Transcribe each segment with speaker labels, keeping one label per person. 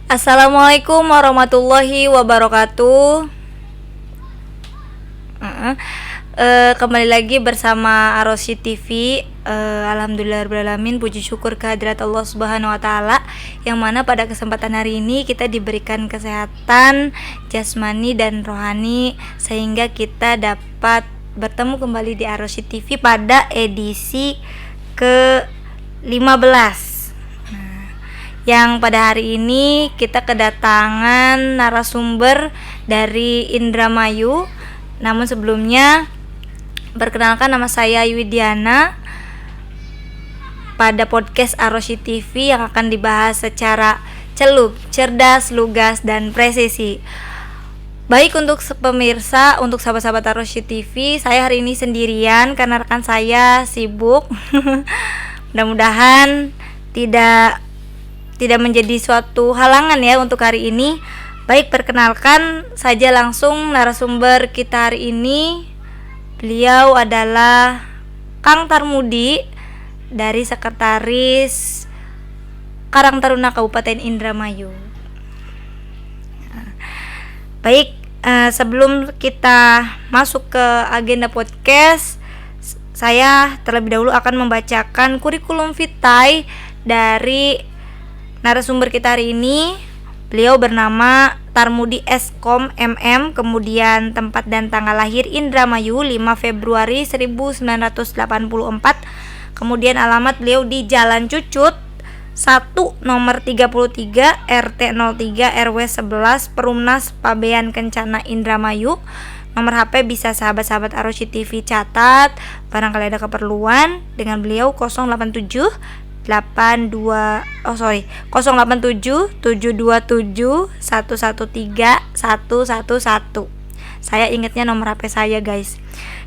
Speaker 1: Assalamualaikum warahmatullahi wabarakatuh. Kembali lagi bersama Arosy TV. Alhamdulillahirobbilalamin, puji syukur kehadirat Allah Subhanahu wa taala, yang mana pada kesempatan hari ini kita diberikan kesehatan jasmani dan rohani sehingga kita dapat bertemu kembali di Arosy TV pada edisi ke-15. Yang pada hari ini kita kedatangan narasumber dari Indramayu. Namun sebelumnya, perkenalkan, nama saya Widiana. Pada podcast Arosy TV yang akan dibahas secara celup, cerdas, lugas, dan presisi. Baik untuk pemirsa, untuk sahabat-sahabat Arosy TV, saya hari ini sendirian karena rekan saya sibuk. Mudah-mudahan tidak menjadi suatu halangan ya untuk hari ini. Baik, perkenalkan saja langsung narasumber kita hari ini. Beliau adalah Kang Tarmudi dari Sekretaris Karang Taruna Kabupaten Indramayu. Baik, sebelum kita masuk ke agenda podcast, saya terlebih dahulu akan membacakan kurikulum vitae dari narasumber kita hari ini. Beliau bernama Tarmudi Eskom MM, kemudian tempat dan tanggal lahir Indramayu 5 Februari 1984. Kemudian alamat beliau di Jalan Cucut 1 nomor 33 RT 03 RW 11 Perumnas Pabean Kencana Indramayu. Nomor HP bisa sahabat-sahabat Arosy TV catat barangkali ada keperluan dengan beliau 087 727 113 111. Saya ingatnya nomor HP saya, guys.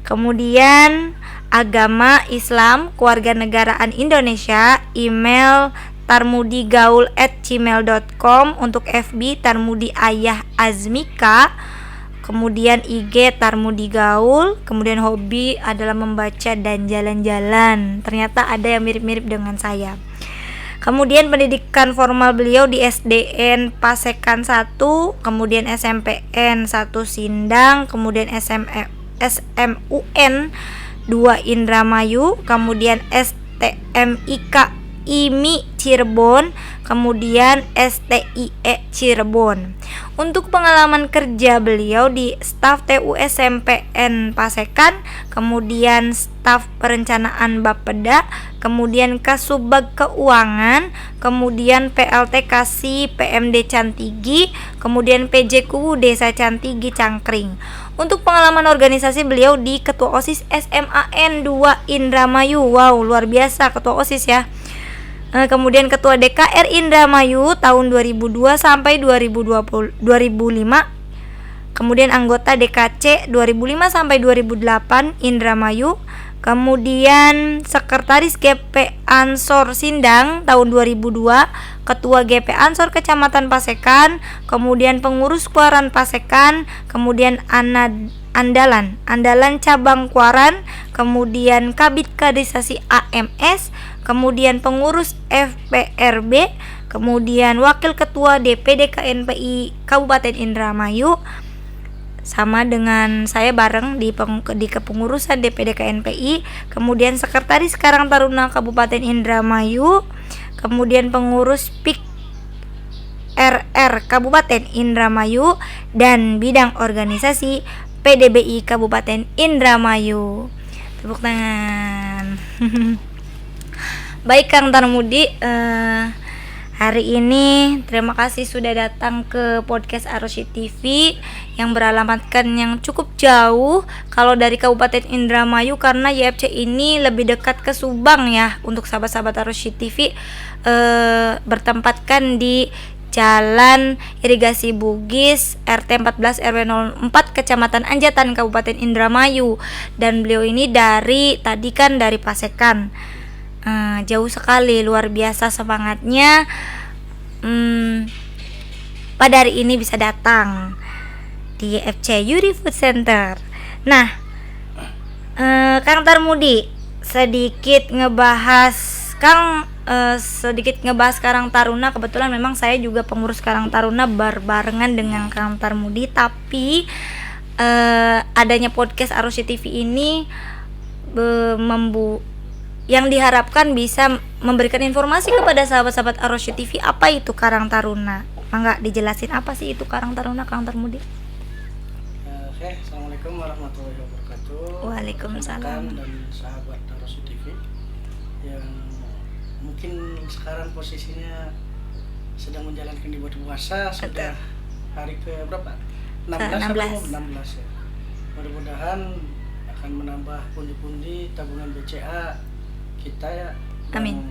Speaker 1: Kemudian agama Islam, kewarganegaraan Indonesia, email tarmudigaul@gmail.com, untuk FB Tarmudi Ayah Azmika, kemudian IG Tarmudi Gaul, kemudian hobi adalah membaca dan jalan-jalan. Ternyata ada yang mirip-mirip dengan saya. Kemudian pendidikan formal beliau di SDN Pasekan 1, kemudian SMPN 1 Sindang, kemudian SMUN 2 Indramayu, kemudian STMIK IMI Cirebon, kemudian STIE Cirebon. Untuk pengalaman kerja beliau di staf TU SMPN Pasekan, kemudian staf perencanaan Bapeda, kemudian Kasubag Keuangan, kemudian PLT Kasih PMD Cantigi, kemudian PJKU Desa Cantigi Cangkring. Untuk pengalaman organisasi beliau di Ketua OSIS SMAN 2 Indramayu. Wow, luar biasa Ketua OSIS ya. Kemudian Ketua DKR Indramayu tahun 2002 sampai 2005. Kemudian anggota DKC 2005 sampai 2008 Indramayu. Kemudian Sekretaris GP Ansor Sindang tahun 2002, Ketua GP Ansor Kecamatan Pasekan, kemudian Pengurus Kuaran Pasekan, kemudian Andalan Cabang Kuaran, kemudian Kabid Kadisasi AMS, kemudian Pengurus FPRB, kemudian Wakil Ketua DPD KNPI Kabupaten Indramayu. Sama dengan saya bareng di kepengurusan DPD KNPI, kemudian Sekretaris Karang Taruna Kabupaten Indramayu, kemudian pengurus PIK RR Kabupaten Indramayu, dan bidang organisasi PDBI Kabupaten Indramayu. Tepuk tangan. Baik Kang Tarmudi, hari ini terima kasih sudah datang ke podcast Arosy TV yang beralamatkan yang cukup jauh kalau dari Kabupaten Indramayu, karena YFC ini lebih dekat ke Subang ya. Untuk sahabat-sahabat Arosy TV, bertempatkan di Jalan Irigasi Bugis RT 14 RW 04 Kecamatan Anjatan Kabupaten Indramayu. Dan beliau ini dari Pasekan. Jauh sekali, luar biasa semangatnya. Pada hari ini bisa datang di FC Yuri Food Center. Nah, Kang Tarmudi, sedikit ngebahas Kang sedikit ngebahas Karang Taruna. Kebetulan memang saya juga pengurus Karang Taruna berbarengan dengan Karang Tarmudi, tapi adanya podcast Arusy TV ini yang diharapkan bisa memberikan informasi kepada sahabat-sahabat Arusy TV apa itu Karang Taruna. Mangga dijelasin apa sih itu Karang Taruna, Karang Tarmudi?
Speaker 2: Oke, assalamualaikum warahmatullahi wabarakatuh.
Speaker 1: Waalaikumsalam.
Speaker 2: Dan sahabat Arusy TV yang mungkin sekarang posisinya sedang menjalankan ibadah puasa, sudah hari ke berapa? 16 ya. Mudah-mudahan akan menambah pundi-pundi tabungan BCA kita ya.
Speaker 1: Amin.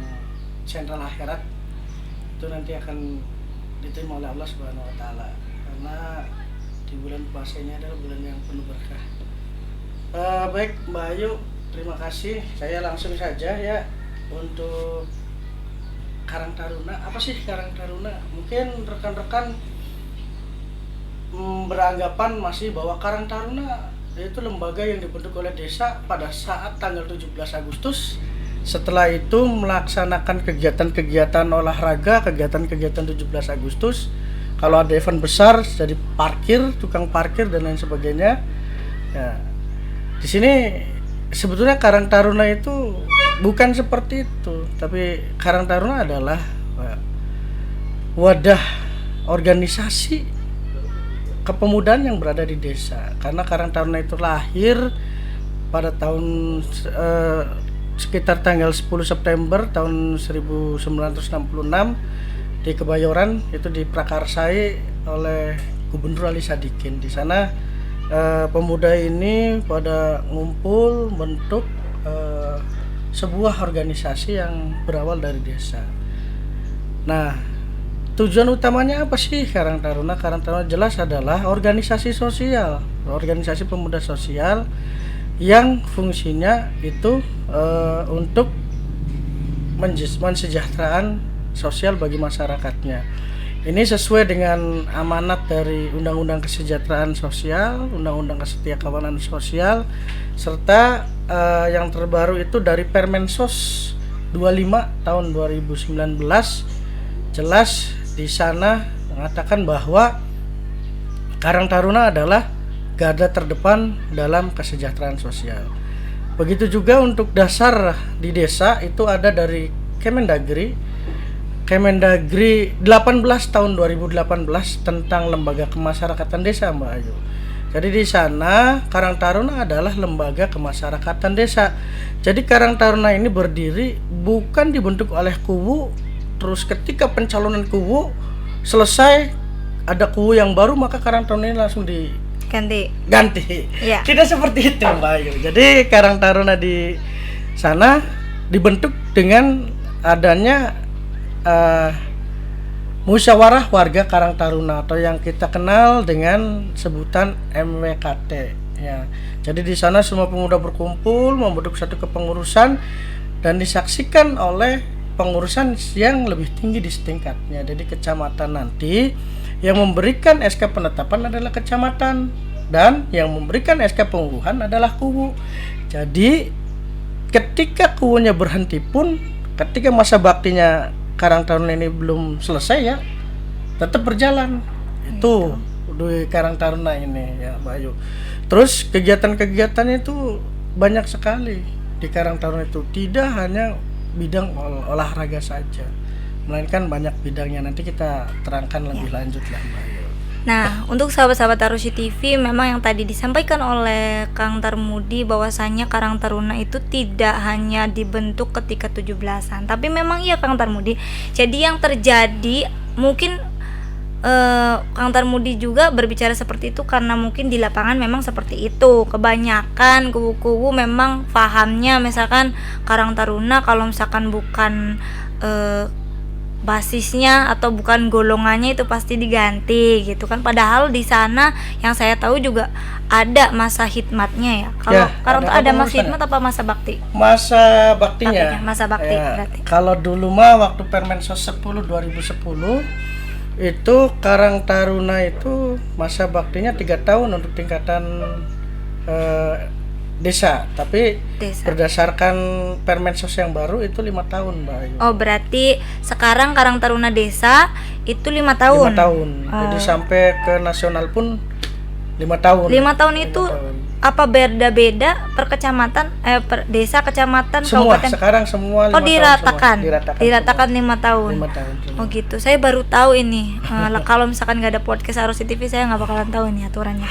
Speaker 2: Sentral akhirat itu nanti akan diterima oleh Allah Subhanahu wa taala, karena di bulan puasa ini adalah bulan yang penuh berkah. Baik Mbak Ayu, terima kasih. Saya langsung saja ya untuk Karang Taruna. Apa sih Karang Taruna? Mungkin rekan-rekan beranggapan masih bahwa Karang Taruna itu lembaga yang dibentuk oleh desa pada saat tanggal 17 Agustus. Setelah itu melaksanakan kegiatan-kegiatan olahraga, kegiatan-kegiatan 17 Agustus. Kalau ada event besar jadi parkir, tukang parkir dan lain sebagainya. Ya. Di sini sebetulnya Karang Taruna itu bukan seperti itu, tapi Karang Taruna adalah wadah organisasi kepemudaan yang berada di desa. Karena Karang Taruna itu lahir pada tahun sekitar tanggal 10 September tahun 1966 di Kebayoran, itu diprakarsai oleh Gubernur Ali Sadikin. Di sana pemuda ini pada ngumpul bentuk sebuah organisasi yang berawal dari desa. Nah, tujuan utamanya apa sih Karang Taruna? Karang Taruna jelas adalah organisasi sosial, organisasi pemuda sosial yang fungsinya itu untuk mensejahteraan sosial bagi masyarakatnya. Ini sesuai dengan amanat dari Undang-Undang Kesejahteraan Sosial, Undang-Undang Kesetiakawanan Sosial, serta yang terbaru itu dari Permensos 25 tahun 2019. Jelas di sana mengatakan bahwa Karang Taruna adalah garda terdepan dalam kesejahteraan sosial. Begitu juga untuk dasar di desa itu ada dari Kemendagri 18 tahun 2018 tentang lembaga kemasyarakatan desa, Mbak Ayu. Jadi di sana Karang Taruna adalah lembaga kemasyarakatan desa. Jadi Karang Taruna ini berdiri bukan dibentuk oleh kuwu, terus ketika pencalonan kuwu selesai ada kuwu yang baru maka Karang Taruna ini langsung ganti. Ya. Tidak seperti itu, Mbak Ayu. Jadi Karang Taruna di sana dibentuk dengan adanya musyawarah warga Karang Taruna atau yang kita kenal dengan sebutan MWKT. Ya. Jadi di sana semua pemuda berkumpul membentuk satu kepengurusan dan disaksikan oleh pengurusan yang lebih tinggi di setingkatnya. Jadi kecamatan nanti yang memberikan SK penetapan adalah kecamatan dan yang memberikan SK penguruhan adalah kuwu. Jadi ketika kuwunya berhenti pun, ketika masa baktinya Karang Taruna ini belum selesai ya, tetap berjalan. Itu di Karang Taruna ini ya, Mbak Ayu. Terus kegiatan-kegiatan itu banyak sekali di Karang Taruna itu, tidak hanya bidang olahraga saja, melainkan banyak bidangnya. Nanti kita terangkan lebih lanjut lah, Mbak Ayu.
Speaker 1: Nah, untuk sahabat-sahabat Arusy TV, memang yang tadi disampaikan oleh Kang Tarmudi bahwasanya Karang Taruna itu tidak hanya dibentuk ketika 17-an, tapi memang iya Kang Tarmudi. Jadi yang terjadi mungkin Kang Tarmudi juga berbicara seperti itu karena mungkin di lapangan memang seperti itu. Kebanyakan kuwu-kuwu memang pahamnya misalkan Karang Taruna kalau misalkan bukan basisnya atau bukan golongannya itu pasti diganti gitu kan. Padahal di sana yang saya tahu juga ada masa khidmatnya ya. Kalau Karang ada masa khidmat apa masa bakti?
Speaker 2: Masa baktinya.
Speaker 1: Masa bakti
Speaker 2: ya,
Speaker 1: berarti.
Speaker 2: Kalau dulu mah waktu Permensos 10 2010 itu Karang Taruna itu masa baktinya 3 tahun untuk tingkatan desa, tapi
Speaker 1: Desa.
Speaker 2: berdasarkan Permensos yang baru itu 5 tahun Mbak Ayu.
Speaker 1: Oh, berarti sekarang Karang Taruna Desa itu 5 tahun.
Speaker 2: 5 tahun. Jadi sampai ke nasional pun 5 tahun.
Speaker 1: 5 tahun itu
Speaker 2: 5 tahun.
Speaker 1: apa beda-beda per kecamatan, per desa, kecamatan,
Speaker 2: Semua
Speaker 1: kabupaten?
Speaker 2: sekarang semua 5
Speaker 1: Oh,
Speaker 2: tahun
Speaker 1: diratakan.
Speaker 2: semua.
Speaker 1: Diratakan 5 tahun.
Speaker 2: 5 tahun semua.
Speaker 1: Oh gitu, saya baru tahu ini. Kalau misalkan nggak ada podcast Arosi TV, saya nggak bakalan tahu ini aturannya.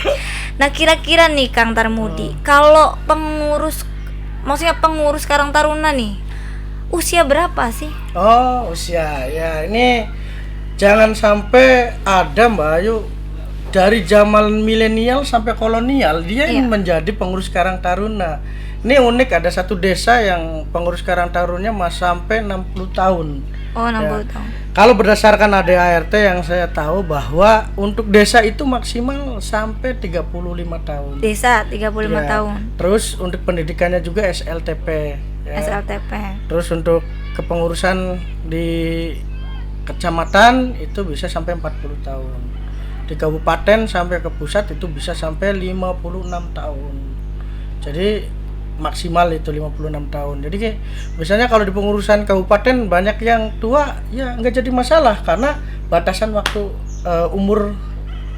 Speaker 1: Nah, kira-kira nih Kang Tarmudi, kalau maksudnya pengurus Karang Taruna nih, usia berapa sih?
Speaker 2: Oh, usia. Ya, ini jangan sampai ada Mbak Ayu dari zaman milenial sampai kolonial dia ingin menjadi pengurus Karang Taruna. Ini unik, ada satu desa yang pengurus Karang Tarunanya sampai 60 tahun.
Speaker 1: Oh, 60 tahun.
Speaker 2: Kalau berdasarkan ADART yang saya tahu bahwa untuk desa itu maksimal sampai 35 tahun.
Speaker 1: Desa 35
Speaker 2: Ya.
Speaker 1: tahun.
Speaker 2: Terus untuk pendidikannya juga SLTP ya.
Speaker 1: SLTP.
Speaker 2: Terus untuk kepengurusan di kecamatan itu bisa sampai 40 tahun. Di kabupaten sampai ke pusat itu bisa sampai 56 tahun. Jadi maksimal itu 56 tahun. Jadi biasanya kalau di pengurusan kabupaten banyak yang tua, ya nggak jadi masalah karena batasan waktu umur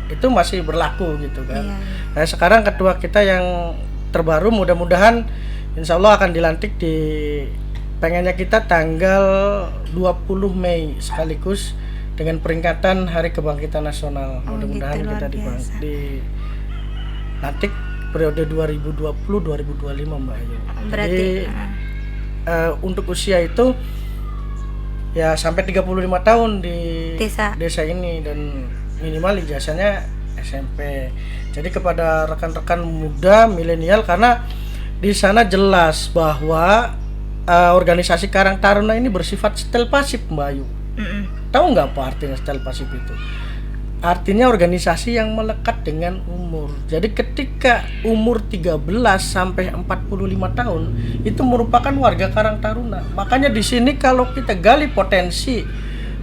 Speaker 2: itu masih berlaku gitu kan.
Speaker 1: Iya.
Speaker 2: Nah, sekarang ketua kita yang terbaru mudah-mudahan insya Allah akan dilantik di pengennya kita tanggal 20 Mei sekaligus dengan peringatan Hari Kebangkitan Nasional.
Speaker 1: Oh,
Speaker 2: Mudah-mudahan
Speaker 1: gitu,
Speaker 2: kita
Speaker 1: luar biasa.
Speaker 2: dilantik periode 2020-2025 Mbak Ayu.
Speaker 1: Berarti
Speaker 2: Jadi untuk usia itu ya sampai 35 tahun di desa ini dan minimal ijazahnya SMP. Jadi kepada rekan-rekan muda milenial, karena di sana jelas bahwa organisasi Karang Taruna ini bersifat setel pasif Mbak Ayu. Tahu nggak apa artinya setel pasif itu? Artinya organisasi yang melekat dengan umur. Jadi ketika umur 13 sampai 45 tahun itu merupakan warga Karang Taruna. Makanya di sini kalau kita gali potensi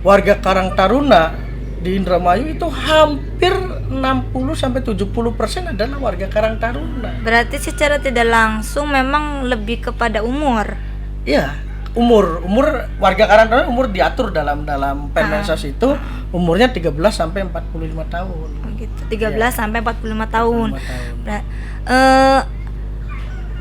Speaker 2: warga Karang Taruna di Indramayu itu hampir 60 sampai 70% adalah warga Karang Taruna.
Speaker 1: berarti secara tidak langsung memang lebih kepada umur.
Speaker 2: Iya, umur warga Karang Taruna umur diatur dalam Permensos itu umurnya 13 sampai 45 tahun.
Speaker 1: Oh gitu. 13 sampai 45 tahun.
Speaker 2: 45 tahun.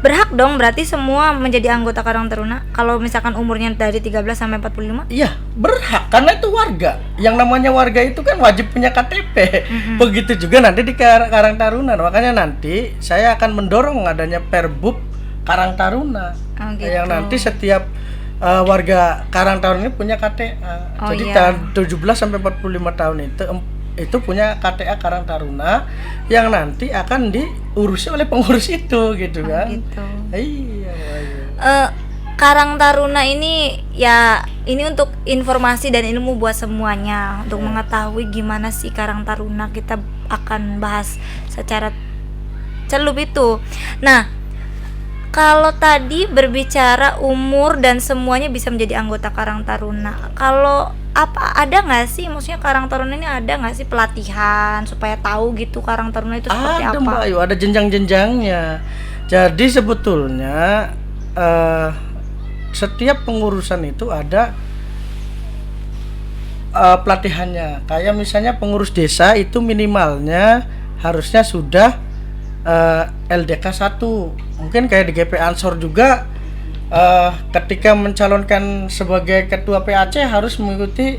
Speaker 1: Berhak dong berarti semua menjadi anggota Karang Taruna kalau misalkan umurnya dari 13 sampai 45?
Speaker 2: Iya, berhak karena itu warga. Yang namanya warga itu kan wajib punya KTP. Begitu juga nanti di Karang Taruna. Makanya nanti saya akan mendorong adanya Perbub Karang Taruna.
Speaker 1: Oh, gitu.
Speaker 2: Yang nanti setiap warga Karang Taruna ini punya KTA.
Speaker 1: Oh,
Speaker 2: Jadi
Speaker 1: iya.
Speaker 2: 17 sampai 45 tahun itu punya KTA Karang Taruna yang nanti akan diurusi oleh pengurus itu gitu kan.
Speaker 1: Gitu.
Speaker 2: Iya.
Speaker 1: Karang Taruna ini ya ini untuk informasi dan ilmu buat semuanya untuk mengetahui gimana sih Karang Taruna. Kita akan bahas secara celup itu. Nah, kalau tadi berbicara umur dan semuanya bisa menjadi anggota Karang Taruna, kalau ada nggak sih, maksudnya Karang Taruna ini ada nggak sih pelatihan supaya tahu gitu Karang Taruna itu seperti
Speaker 2: Ada
Speaker 1: apa?
Speaker 2: Mbak Ayu, ada jenjang-jenjangnya. Jadi sebetulnya setiap pengurusan itu ada pelatihannya. Kayak misalnya pengurus desa itu minimalnya harusnya sudah LDK 1. Mungkin kayak di GP Ansor juga ketika mencalonkan sebagai ketua PAC harus mengikuti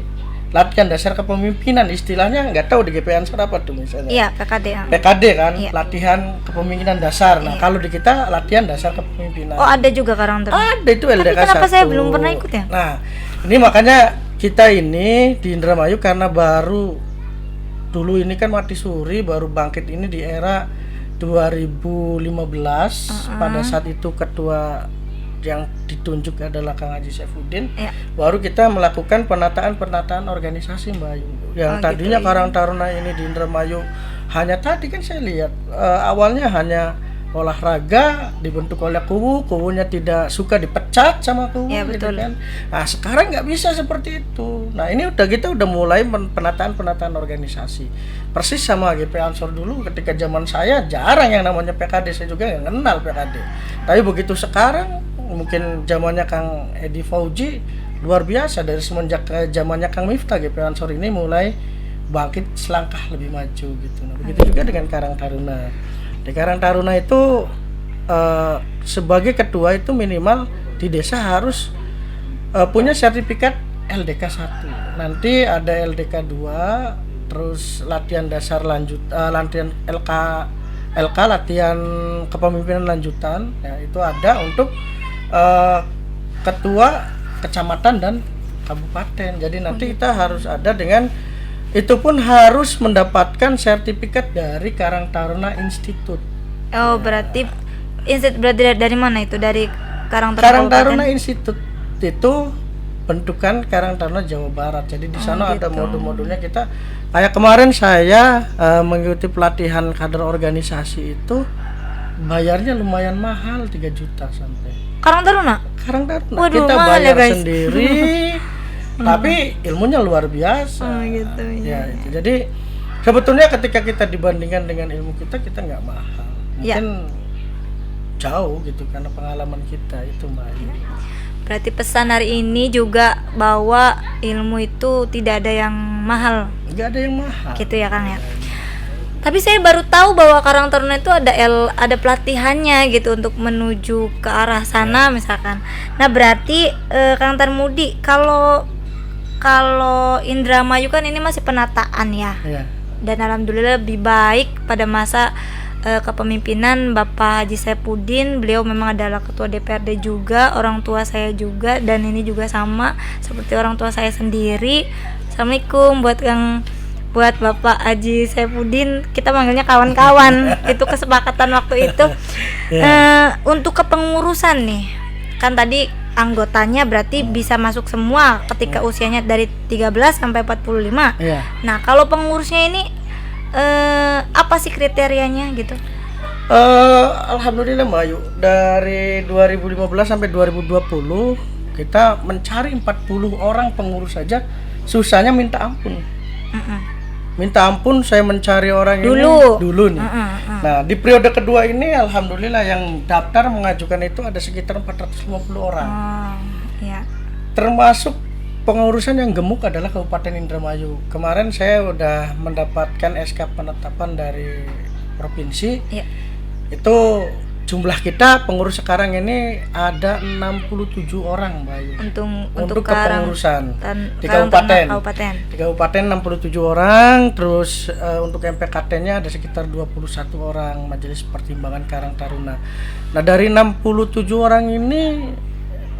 Speaker 2: latihan dasar kepemimpinan. Istilahnya nggak tahu di GP Ansor apa tuh misalnya.
Speaker 1: Iya, PKD.
Speaker 2: PKD kan,
Speaker 1: Iya.
Speaker 2: latihan kepemimpinan dasar. Nah, kalau di kita latihan dasar kepemimpinan.
Speaker 1: Oh, ada juga Karang Taruna.
Speaker 2: Ada itu LDK 1.
Speaker 1: Tapi kenapa saya belum pernah ikut ya?
Speaker 2: Nah, ini makanya kita ini di Indramayu karena baru dulu ini kan mati suri, baru bangkit ini di era 2015. Pada saat itu ketua yang ditunjuk adalah Kang Haji Saifuddin.
Speaker 1: Iya.
Speaker 2: Baru kita melakukan penataan organisasi Mbak Ayu. Yang tadinya
Speaker 1: gitu,
Speaker 2: Karang Taruna ini di Indramayu hanya tadi kan saya lihat awalnya hanya olahraga dibentuk oleh kubunya tidak suka dipecat sama kubu,
Speaker 1: Ya,
Speaker 2: gitu
Speaker 1: betul.
Speaker 2: kan. Nah sekarang nggak bisa seperti itu. Nah ini kita udah mulai penataan organisasi. Persis sama GP Ansor dulu, ketika zaman saya jarang yang namanya PKD, saya juga nggak kenal PKD. Tapi begitu sekarang, mungkin zamannya Kang Edi Fauji luar biasa, dari semenjak zamannya Kang Miftah, GP Ansor ini mulai bangkit selangkah lebih maju gitu. Nah, begitu juga dengan Karang Taruna. Di Karang Taruna itu sebagai ketua itu minimal di desa harus punya sertifikat LDK 1. Nanti ada LDK 2, terus latihan dasar lanjut, latihan LK latihan kepemimpinan lanjutan. Ya, itu ada untuk ketua kecamatan dan kabupaten. Jadi nanti kita harus ada dengan itu pun harus mendapatkan sertifikat dari Karang Taruna Institute.
Speaker 1: Oh, berarti dari mana itu? Dari Karang
Speaker 2: Karang
Speaker 1: Taruna
Speaker 2: Taruna Institute itu bentukan Karang Taruna Jawa Barat. Jadi di sana ada
Speaker 1: gitu.
Speaker 2: modul-modulnya. Kita kayak kemarin saya mengikuti pelatihan kader organisasi itu bayarnya lumayan mahal, 3 juta sampai.
Speaker 1: Karang Taruna?
Speaker 2: Karang Taruna
Speaker 1: Waduh,
Speaker 2: kita
Speaker 1: mahal ya,
Speaker 2: bayar
Speaker 1: guys.
Speaker 2: sendiri. Tapi ilmunya luar biasa.
Speaker 1: Oh, gitu,
Speaker 2: Ya, itu. Jadi sebetulnya ketika kita dibandingkan dengan ilmu kita nggak mahal.
Speaker 1: Ya.
Speaker 2: Mungkin jauh gitu karena pengalaman kita itu, Mbak.
Speaker 1: Berarti pesan hari ini juga bahwa ilmu itu tidak ada yang mahal,
Speaker 2: Nggak ada yang mahal.
Speaker 1: gitu ya Kang ya. Tapi saya baru tahu bahwa Karang Taruna itu ada pelatihannya gitu untuk menuju ke arah sana misalkan. Nah berarti Kang Tarmudi, kalau Indramayu kan ini masih penataan ya.
Speaker 2: Iya.
Speaker 1: Dan alhamdulillah lebih baik pada masa kepemimpinan Bapak Haji Saifuddin. Beliau memang adalah ketua DPRD juga, orang tua saya juga, dan ini juga sama seperti orang tua saya sendiri. Assalamualaikum buat Bapak Haji Saifuddin, kita manggilnya kawan-kawan. Itu kesepakatan waktu itu. Untuk kepengurusan nih, kan tadi anggotanya berarti bisa masuk semua ketika usianya dari 13 sampai 45.
Speaker 2: Iya.
Speaker 1: Nah, kalau pengurusnya ini apa sih kriterianya gitu?
Speaker 2: Alhamdulillah Mbak Ayu, dari 2015 sampai 2020 kita mencari 40 orang pengurus saja susahnya minta ampun. Minta ampun saya mencari orang dulu nih. Nah, di periode kedua ini alhamdulillah yang daftar mengajukan itu ada sekitar 450 orang.
Speaker 1: Ya.
Speaker 2: Termasuk pengurusan yang gemuk adalah Kabupaten Indramayu. Kemarin saya udah mendapatkan SK penetapan dari provinsi.
Speaker 1: Ya.
Speaker 2: Itu jumlah kita pengurus sekarang ini ada 67 orang, Mbak Ayu. Untuk kepengurusan di kabupaten. Di kabupaten 67 orang, terus untuk MPKT-nya ada sekitar 21 orang Majelis Pertimbangan Karang Taruna. Nah, dari 67 orang ini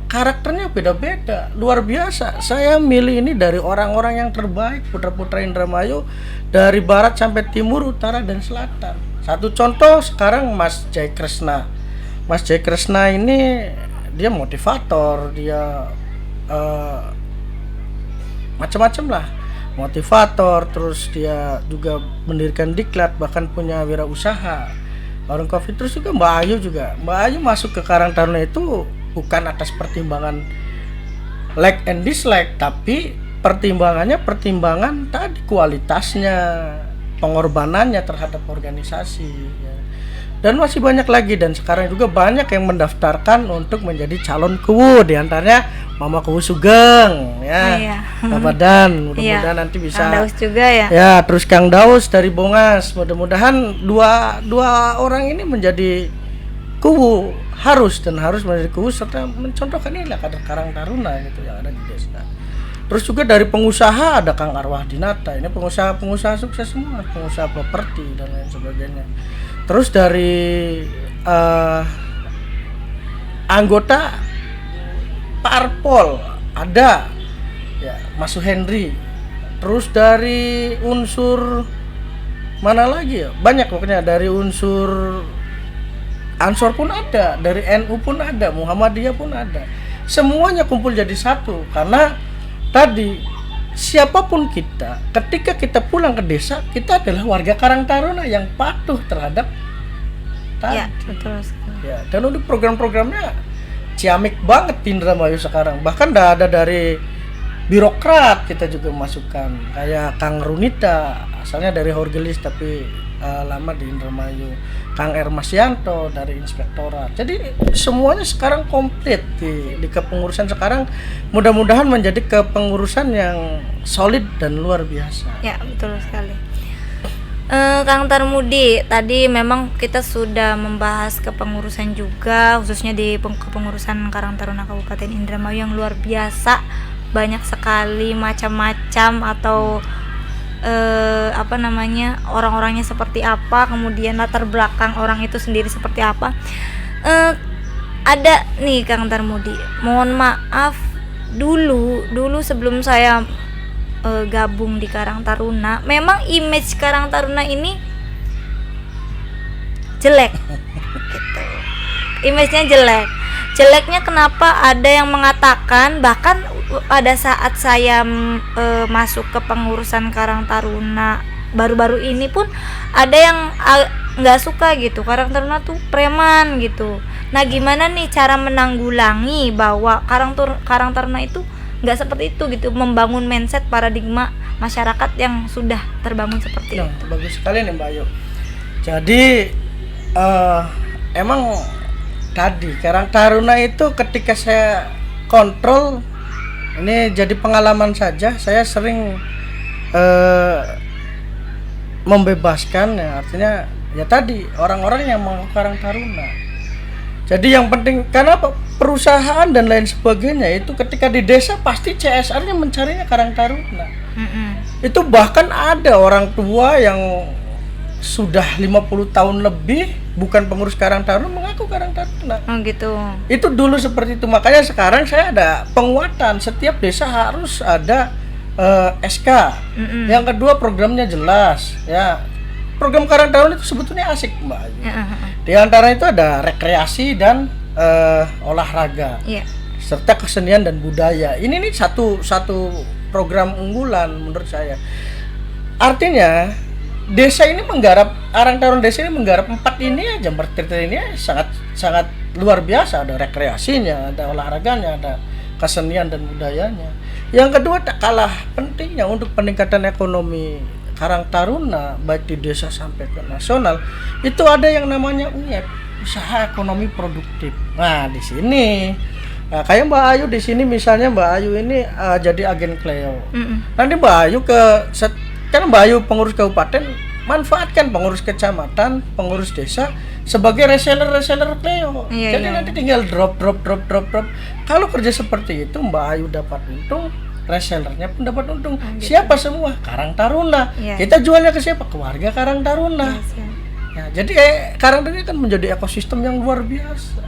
Speaker 2: karakternya beda-beda, luar biasa. Saya milih ini dari orang-orang yang terbaik, putra-putra Indramayu dari barat sampai timur, utara dan selatan. Satu contoh sekarang Mas Jai Kresna. Mas Jai Kresna ini dia motivator, dia macam-macam lah, motivator, terus dia juga mendirikan diklat, bahkan punya wirausaha warung kopi. Terus juga Mbak Ayu masuk ke Karang Taruna itu bukan atas pertimbangan like and dislike, tapi pertimbangan tadi kualitasnya, pengorbanannya terhadap organisasi ya. Dan masih banyak lagi, dan sekarang juga banyak yang mendaftarkan untuk menjadi calon kuwu, diantaranya Mama Kuwu Sugeng ya. Bapak Dan mudah-mudahan nanti bisa.
Speaker 1: Kang Daus juga ya.
Speaker 2: Ya, terus Kang Daus dari Bongas, mudah-mudahan dua orang ini menjadi kuwu, harus menjadi kuwu serta mencontohkan inilah kader Karang Taruna gitu yang ada di desa. Terus juga dari pengusaha ada Kang Arwah Dinata, ini pengusaha sukses semua, pengusaha properti dan lain sebagainya. Terus dari anggota parpol ada ya Mas Henry. Terus dari unsur mana lagi ya, banyak pokoknya, dari unsur Ansor pun ada, dari NU pun ada, Muhammadiyah pun ada. Semuanya kumpul jadi satu karena tadi siapapun kita, ketika kita pulang ke desa, kita adalah warga Karang Taruna yang patuh terhadap tadi.
Speaker 1: Ya, betul sekali.
Speaker 2: Ya, dan untuk program-programnya ciamik banget di Indramayu sekarang. Bahkan udah ada dari birokrat kita juga masukkan. Kayak Kang Runita, asalnya dari Horgelis tapi lama di Indramayu. Kang Ermasyanto dari Inspektorat. Jadi semuanya sekarang komplit di kepengurusan sekarang. Mudah-mudahan menjadi kepengurusan yang solid dan luar biasa.
Speaker 1: Ya, betul sekali. Kang Tarmudi, tadi memang kita sudah membahas kepengurusan juga, khususnya di kepengurusan Karang Taruna Kabupaten Indramayu yang luar biasa, banyak sekali macam-macam atau orang-orangnya seperti apa, kemudian latar belakang orang itu sendiri seperti apa. Ada nih Kang Tarmudi, mohon maaf dulu sebelum saya gabung di Karang Taruna, memang image Karang Taruna ini jelek gitu. Image-nya jeleknya kenapa ada yang mengatakan, bahkan pada saat saya masuk ke pengurusan Karang Taruna baru-baru ini pun ada yang nggak suka gitu, Karang Taruna tuh preman gitu. Nah, gimana nih cara menanggulangi bahwa Karang Taruna itu nggak seperti itu gitu, membangun mindset paradigma masyarakat yang sudah terbangun seperti itu.
Speaker 2: Bagus sekali nih Mbak Ayu. Jadi emang tadi Karang Taruna itu ketika saya kontrol, ini jadi pengalaman saja, saya sering membebaskan, ya, artinya ya tadi orang-orang yang mau Karang Taruna. Jadi yang penting, karena perusahaan dan lain sebagainya itu ketika di desa pasti CSR-nya mencarinya Karang Taruna. Itu bahkan ada orang tua yang sudah 50 tahun lebih bukan pengurus Karang Taruna mengaku Karang Taruna.
Speaker 1: Oh gitu.
Speaker 2: Itu dulu seperti itu. Makanya sekarang saya ada penguatan, setiap desa harus ada SK. Yang kedua programnya jelas, ya. Program Karang Taruna itu sebetulnya asik Mbak. Di antara itu ada rekreasi dan olahraga, serta kesenian dan budaya. Ini nih satu program unggulan menurut saya. Artinya desa ini menggarap, Karang Taruna desa ini menggarap 4 ini aja, berkriteria ini sangat luar biasa. Ada rekreasinya, ada olahraganya, ada kesenian dan budayanya. Yang kedua tak kalah pentingnya untuk peningkatan ekonomi Karang Taruna baik di desa sampai ke nasional, itu ada yang namanya UEP, usaha ekonomi produktif. Nah, di sini kayak Mbak Ayu di sini misalnya, Mbak Ayu ini jadi agen Cleo. Nanti Mbak Ayu kan Mbak Ayu pengurus kabupaten, manfaatkan pengurus kecamatan, pengurus desa sebagai reseller Cleo. Jadi nanti tinggal drop. Kalau kerja seperti itu Mbak Ayu dapat untung, resellernya pun dapat untung. Siapa semua? Karang Taruna. Kita jualnya ke siapa? Ke warga Karang Taruna. Ya, jadi Karang Taruna kan menjadi ekosistem yang luar biasa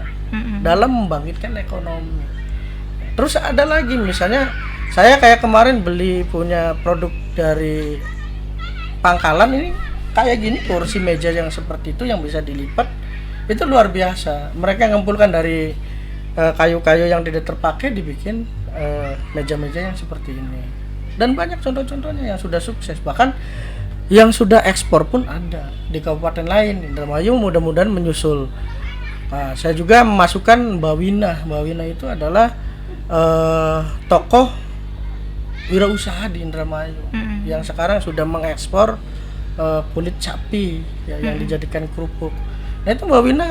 Speaker 2: dalam membangkitkan ekonomi. Terus ada lagi misalnya saya kayak kemarin beli punya produk dari Pangkalan, ini kayak gini, kursi meja yang seperti itu yang bisa dilipat, itu luar biasa. Mereka mengumpulkan dari kayu-kayu yang tidak terpakai, dibikin meja-meja yang seperti ini. Dan banyak contoh-contohnya yang sudah sukses, bahkan yang sudah ekspor pun ada di kabupaten lain. Indramayu mudah-mudahan menyusul. Saya juga memasukkan Mbak Wina itu adalah tokoh wirausaha di Indramayu yang sekarang sudah mengekspor kulit sapi ya, yang dijadikan kerupuk. Nah itu Mbak Wina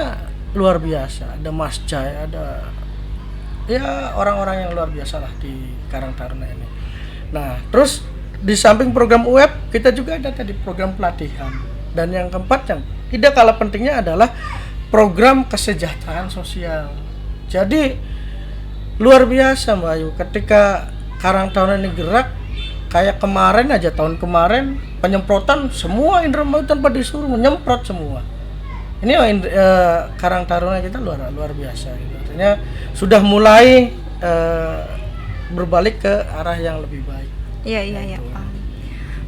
Speaker 2: luar biasa. Ada Mas Jai, ada ya orang-orang yang luar biasa lah di Karang Taruna ini. Nah terus di samping program UEP kita juga ada tadi program pelatihan, dan yang keempat yang tidak kalah pentingnya adalah program kesejahteraan sosial. Jadi luar biasa Mbak Ayu, ketika Karang Taruna ini gerak, kayak kemarin aja, tahun kemarin penyemprotan semua Indramayu tanpa disuruh menyemprot semua. Ini Karang Taruna kita luar biasa gitu. Artinya sudah mulai berbalik ke arah yang lebih baik.
Speaker 1: Iya Pak.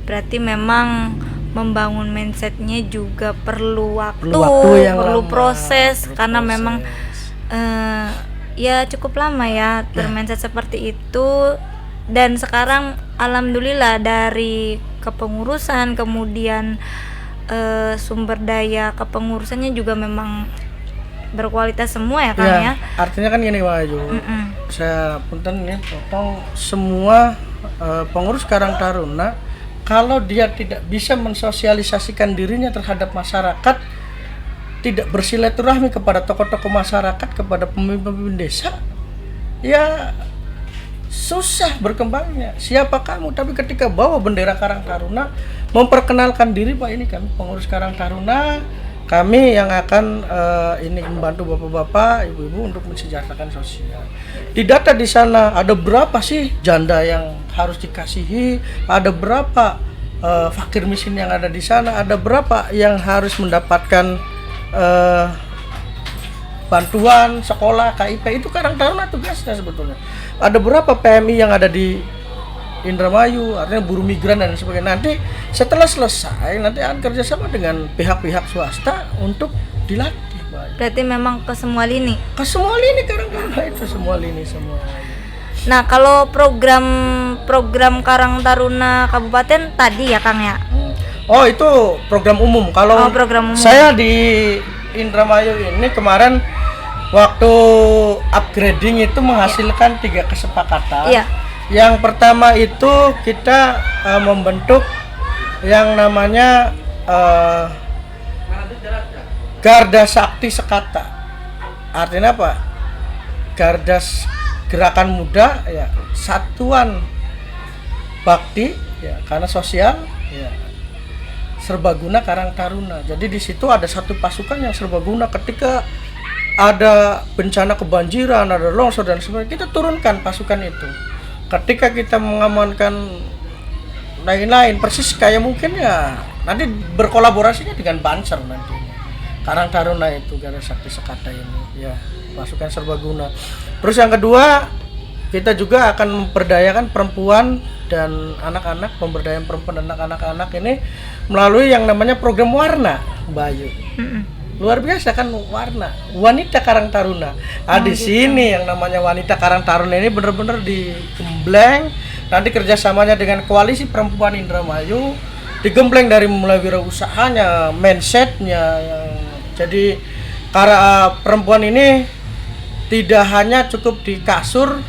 Speaker 1: Berarti memang membangun mindsetnya juga perlu waktu perlu lama, proses, karena memang ya cukup lama ya bermindset seperti itu. Dan sekarang alhamdulillah dari kepengurusan, kemudian sumber daya kepengurusannya juga memang berkualitas semua ya Kang ya.
Speaker 2: Artinya kan gini Pak Ayu. Saya punten nih potong semua pengurus Karang Taruna, kalau dia tidak bisa mensosialisasikan dirinya terhadap masyarakat, tidak bersilaturahmi kepada tokoh-tokoh masyarakat, kepada pemimpin desa, ya susah berkembangnya. Siapa kamu? Tapi ketika bawa bendera Karang Taruna, memperkenalkan diri, Pak, ini kami pengurus Karang Taruna, kami yang akan ini membantu bapak-bapak, ibu-ibu untuk mensejahterakan sosial. Di data di sana ada berapa sih janda yang harus dikasihi, ada berapa fakir miskin yang ada di sana, ada berapa yang harus mendapatkan bantuan sekolah KIP. Itu Karang Taruna tugasnya sebetulnya. Ada berapa PMI yang ada di Indramayu, artinya buruh migran dan sebagainya. Nanti setelah selesai, nanti akan kerjasama dengan pihak-pihak swasta untuk dilatih.
Speaker 1: Berarti memang ke semua lini?
Speaker 2: Ke semua lini Karang Taruna itu, semua lini semua.
Speaker 1: Nah, kalau program Karang Taruna Kabupaten tadi ya Kang ya?
Speaker 2: Oh, itu program umum. Kalau
Speaker 1: program umum.
Speaker 2: Saya di Indramayu ini kemarin waktu upgrading itu menghasilkan 3 kesepakatan.
Speaker 1: Iya.
Speaker 2: Yang pertama itu kita membentuk yang namanya Garda Sakti Sekata. Artinya apa? Gerakan muda, ya, satuan bakti, ya, karena sosial, ya, serbaguna Karang Taruna. Jadi di situ ada satu pasukan yang serbaguna. Ketika ada bencana kebanjiran, ada longsor dan sebagainya, kita turunkan pasukan itu. Ketika kita mengamankan lain-lain, persis kayak mungkin ya nanti berkolaborasinya dengan Banser nanti. Karang Taruna itu Garda Sakti Sekata ini, ya, pasukan serbaguna. Terus yang kedua, kita juga akan memperdayakan perempuan dan anak-anak, pemberdayaan perempuan dan anak-anak ini melalui yang namanya program Warna, Bayu. Luar biasa kan, Warna, wanita Karang Taruna. Di sini yang namanya wanita Karang Taruna ini benar-benar digembleng. Nanti kerjasamanya dengan Koalisi Perempuan Indramayu, digembleng dari mulai wirausahanya, mindsetnya. Jadi karena perempuan ini tidak hanya cukup di kasur,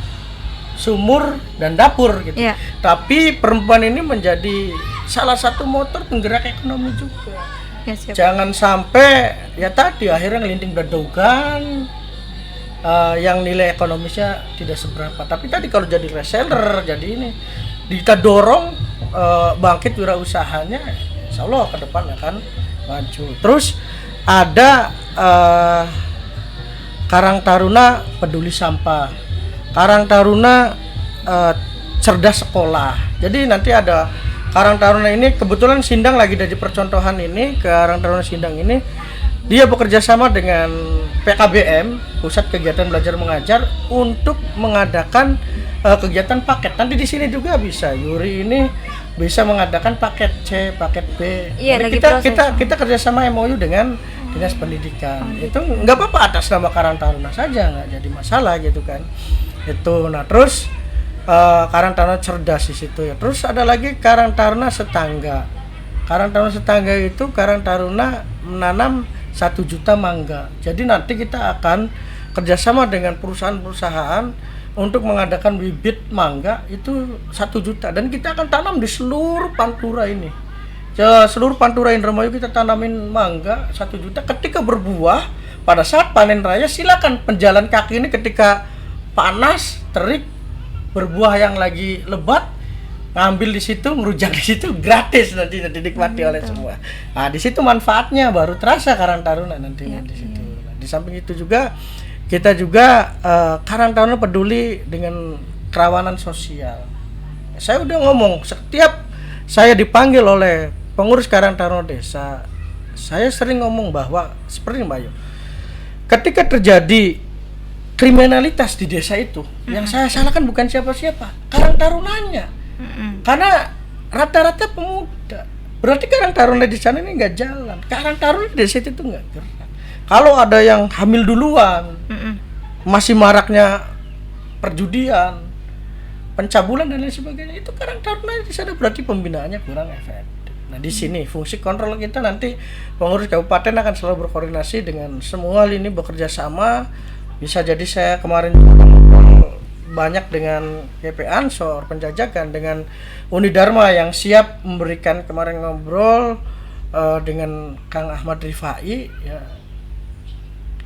Speaker 2: sumur dan dapur gitu.
Speaker 1: Yeah.
Speaker 2: Tapi perempuan ini menjadi salah satu motor penggerak ekonomi juga.
Speaker 1: Yes,
Speaker 2: Jangan sampai ya tadi akhirnya ngelinting bedogan yang nilai ekonomisnya tidak seberapa. Tapi tadi kalau jadi reseller, jadi ini kita dorong bangkit wirausahanya, insya Allah ke depan akan maju. Terus ada Karang Taruna Peduli Sampah, Karang Taruna Cerdas Sekolah. Jadi nanti ada Karang Taruna ini, kebetulan Sindang lagi dari percontohan ini, Karang Taruna Sindang ini dia bekerja sama dengan PKBM, Pusat Kegiatan Belajar Mengajar, untuk mengadakan kegiatan paket. Nanti di sini juga bisa Yuri ini bisa mengadakan paket C, paket B.
Speaker 1: Iya,
Speaker 2: kita kerjasama MOU dengan Dinas Pendidikan. Itu nggak apa-apa atas nama Karang Taruna saja, nggak jadi masalah gitu kan. Itu, nah terus Karang Taruna Cerdas di situ ya. Terus ada lagi Karang Taruna Setangga. Karang Taruna Setangga itu Karang Taruna menanam 1 juta mangga. Jadi nanti kita akan kerjasama dengan perusahaan-perusahaan untuk mengadakan bibit mangga itu 1 juta, dan kita akan tanam di seluruh Pantura ini. Seluruh Pantura Indramayu kita tanamin mangga 1 juta. Ketika berbuah pada saat panen raya, silakan penjalan kaki ini ketika panas, terik, berbuah yang lagi lebat, ngambil di situ, ngerujak di situ, gratis nanti dinikmati oleh semua. Nah, di situ manfaatnya baru terasa Karang Taruna nantinya di situ. Nah, di samping itu juga kita juga Karang Taruna peduli dengan kerawanan sosial. Saya udah ngomong, setiap saya dipanggil oleh pengurus Karang Taruna desa, saya sering ngomong bahwa seperti Mbak Ayu, ketika terjadi kriminalitas di desa itu, yang saya salahkan bukan siapa-siapa, Karang Tarunanya. Karena rata-rata pemuda. Berarti Karang Taruna di sana ini nggak jalan. Karang Taruna di desa itu nggak gerak. Kalau ada yang hamil duluan, masih maraknya perjudian, pencabulan dan lain sebagainya, itu Karang Taruna di sana berarti pembinaannya kurang efektif. Nah di sini fungsi kontrol kita nanti pengurus kabupaten akan selalu berkoordinasi dengan semua lini bekerja sama. Bisa jadi saya kemarin juga ngobrol banyak dengan GP Ansor, Penjajakan, dengan Uni Dharma yang siap memberikan, kemarin ngobrol dengan Kang Ahmad Rifai, ya,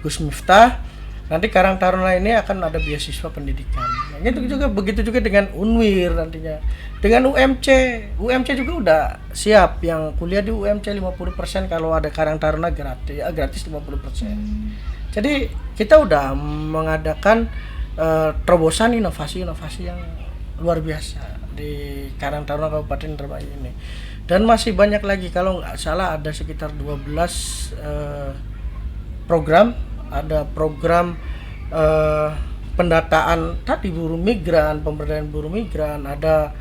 Speaker 2: Gus Miftah. Nanti Karang Taruna ini akan ada beasiswa pendidikan. Nah, begitu juga dengan Unwir nantinya. Dengan UMC juga udah siap, yang kuliah di UMC 50% kalau ada Karang Taruna gratis 50%. Jadi kita udah mengadakan terobosan inovasi-inovasi yang luar biasa di Karang Taruna Kabupaten Indramayu ini. Dan masih banyak lagi, kalau nggak salah ada sekitar 12 program. Ada program pendataan tadi buruh migran, pemberdayaan buruh migran, ada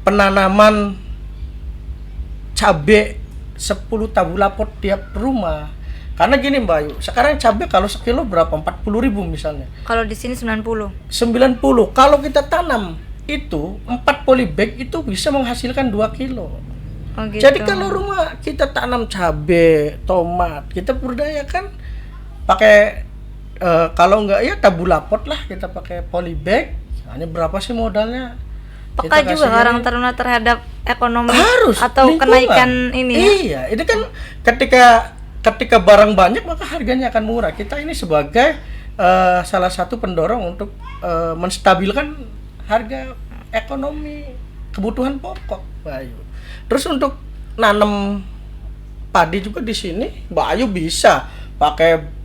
Speaker 2: penanaman cabai 10 tabula pot tiap rumah. Karena gini Mbak Ayu, sekarang cabai kalau sekilo berapa? 40.000 misalnya.
Speaker 1: Kalau di sini 90.
Speaker 2: 90. Kalau kita tanam itu 4 polybag itu bisa menghasilkan 2 kilo.
Speaker 1: Oh, gitu.
Speaker 2: Jadi kalau rumah kita tanam cabai, tomat, kita berdayakan pakai kalau enggak ya tabula pot lah, kita pakai polybag. Hanya berapa sih modalnya?
Speaker 1: Peka juga Karang Taruna terhadap ekonomi
Speaker 2: harus
Speaker 1: atau
Speaker 2: lingkungan.
Speaker 1: Kenaikan ini ya?
Speaker 2: Iya, ini kan ketika barang banyak maka harganya akan murah. Kita ini sebagai salah satu pendorong untuk menstabilkan harga ekonomi kebutuhan pokok, Mbak Ayu. Terus untuk nanam padi juga di sini, Mbak Ayu bisa pakai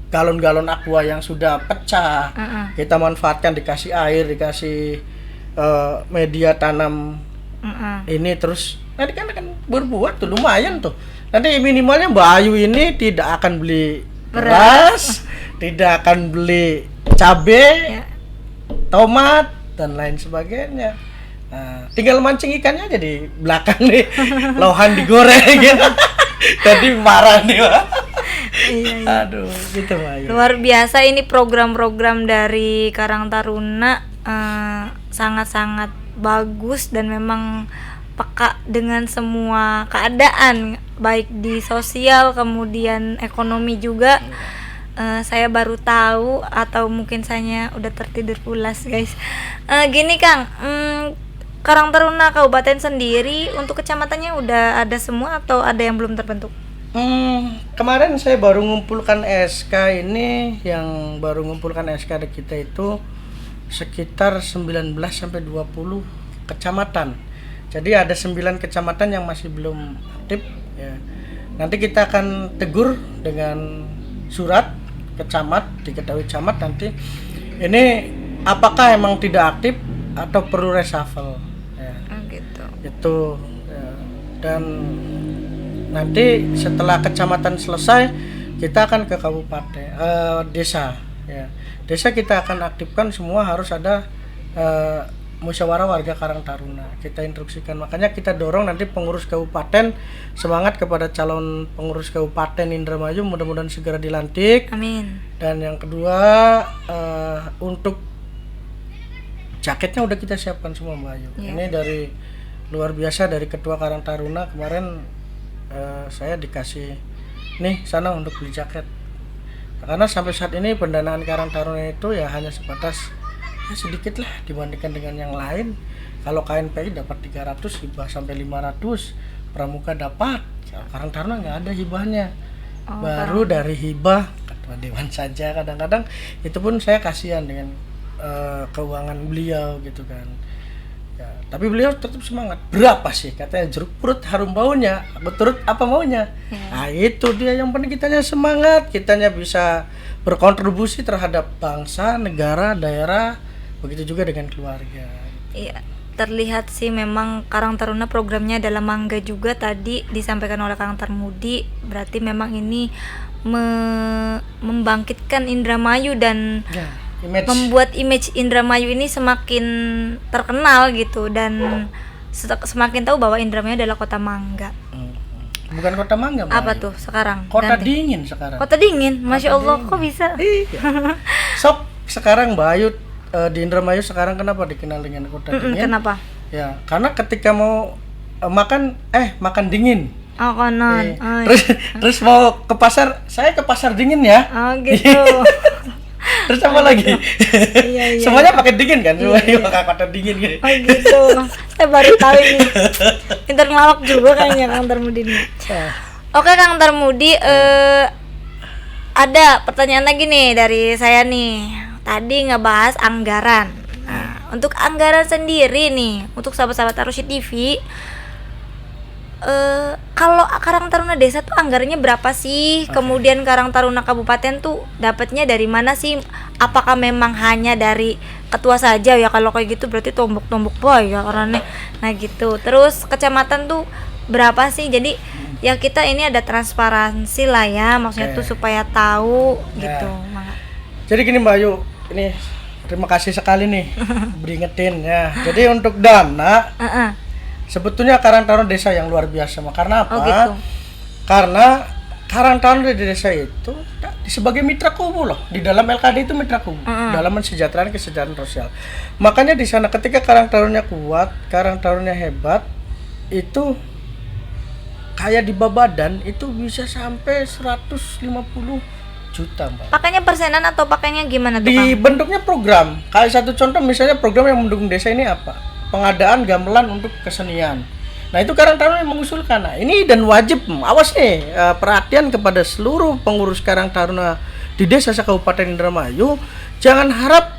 Speaker 2: galon-galon aqua yang sudah pecah. Kita manfaatkan, dikasih air, dikasih media tanam ini, terus nanti kan akan berbuat tuh lumayan tuh. Nanti minimalnya Mbak Ayu ini tidak akan beli beras, tidak akan beli cabai, tomat dan lain sebagainya. Nah, tinggal mancing ikannya aja di belakang nih, lohan digoreng gitu. Jadi marah nih Pak. Iya. Aduh, gitu Mbak Ayu.
Speaker 1: Luar biasa ini program-program dari Karang Taruna, sangat-sangat bagus dan memang peka dengan semua keadaan baik di sosial kemudian ekonomi juga. Saya baru tahu atau mungkin saya udah tertidur pulas guys. Gini Kang, Karang Taruna Kabupaten sendiri untuk kecamatannya udah ada semua atau ada yang belum terbentuk?
Speaker 2: Kemarin saya baru ngumpulkan SK ini, yang baru ngumpulkan SK di kita itu sekitar 19 sampai 20 kecamatan. Jadi ada 9 kecamatan yang masih belum aktif ya. Nanti kita akan tegur dengan surat ke camat, diketahui camat nanti ini apakah emang tidak aktif atau perlu reshuffle ya.
Speaker 1: Gitu.
Speaker 2: Itu ya. Dan nanti setelah kecamatan selesai kita akan ke kabupaten, desa ya. Desa kita akan aktifkan semua, harus ada musyawarah warga Karang Taruna. Kita instruksikan, makanya kita dorong nanti pengurus kabupaten semangat kepada calon pengurus kabupaten Indramayu, mudah-mudahan segera dilantik.
Speaker 1: Amin.
Speaker 2: Dan yang kedua untuk jaketnya udah kita siapkan semua Mbak Ayu.
Speaker 1: Yeah.
Speaker 2: Ini dari luar biasa dari Ketua Karang Taruna kemarin. Saya dikasih nih sana untuk beli jaket, karena sampai saat ini pendanaan Karang Taruna itu ya hanya sebatas ya sedikit lah dibandingkan dengan yang lain. Kalau KNPI dapat 300, hibah sampai 500, Pramuka dapat, Karang Taruna nggak ada hibahnya. Baru dari hibah ketua dewan saja kadang-kadang, itu pun saya kasihan dengan keuangan beliau gitu kan. Ya, tapi beliau tetap semangat. Berapa sih katanya, jeruk purut harum baunya, aku turut apa maunya. Nah itu dia yang penting, kitanya semangat, kitanya bisa berkontribusi terhadap bangsa, negara, daerah, begitu juga dengan keluarga.
Speaker 1: Iya, terlihat sih memang Karang Taruna programnya adalah mangga juga, tadi disampaikan oleh Kang Tarmudi. Berarti memang ini membangkitkan Indramayu dan membuat image Indramayu ini semakin terkenal gitu, dan semakin tahu bahwa Indramayu adalah kota mangga.
Speaker 2: Bukan kota mangga,
Speaker 1: apa tuh sekarang?
Speaker 2: Kota dingin sekarang.
Speaker 1: Kota dingin, Masya Allah, kok bisa?
Speaker 2: Iya. Sok sekarang Mbak Ayu, di Indramayu sekarang kenapa dikenal dengan kota dingin?
Speaker 1: Kenapa?
Speaker 2: Ya, karena ketika mau makan dingin.
Speaker 1: Oh, konon.
Speaker 2: Eh,
Speaker 1: Oh,
Speaker 2: terus mau ke pasar, saya ke pasar dingin ya.
Speaker 1: oh gitu.
Speaker 2: Terus apa lagi?
Speaker 1: Iya, iya.
Speaker 2: Semuanya pakai dingin kan? Semuanya pakai kata dingin gitu.
Speaker 1: Oh gitu. Saya baru tahu ini. Pinter ngelawak juga kayaknya Kang Tarmudi ini. Oke Kang Tarmudi, ada pertanyaan lagi nih dari saya nih. Tadi ngebahas anggaran. Nah, untuk anggaran sendiri nih, untuk sahabat-sahabat Arusi TV, kalau Karang Taruna Desa tuh anggarannya berapa sih? Kemudian Karang Taruna Kabupaten tuh dapatnya dari mana sih? Apakah memang hanya dari ketua saja ya? Kalau kayak gitu berarti tombok-tombok boy ya orangnya. Nah gitu. Terus kecamatan tuh berapa sih? Jadi ya kita ini ada transparansi lah ya. Maksudnya tuh supaya tahu gitu.
Speaker 2: Jadi gini Mbak Ayu, ini terima kasih sekali nih beringetin ya. Jadi untuk dana sebetulnya Karang Taruna Desa yang luar biasa, karena apa?
Speaker 1: Oh gitu.
Speaker 2: Karena Karang Taruna Desa itu sebagai mitra kubu loh, di dalam LKD itu mitra kubu, dalam kesejahteraan sosial. Makanya di sana ketika Karang Tarunanya kuat, Karang Tarunanya hebat, itu kayak di Babadan itu bisa sampai 150 juta Mbak.
Speaker 1: Pakainya persenan atau pakainya gimana tuh Kang?
Speaker 2: Dibentuknya program. Kayak satu contoh misalnya program yang mendukung desa ini apa? Pengadaan gamelan untuk kesenian. Nah itu Karang Taruna yang mengusulkan. Nah ini dan wajib awas nih perhatian kepada seluruh pengurus Karang Taruna di desa Kabupaten Indramayu. Jangan harap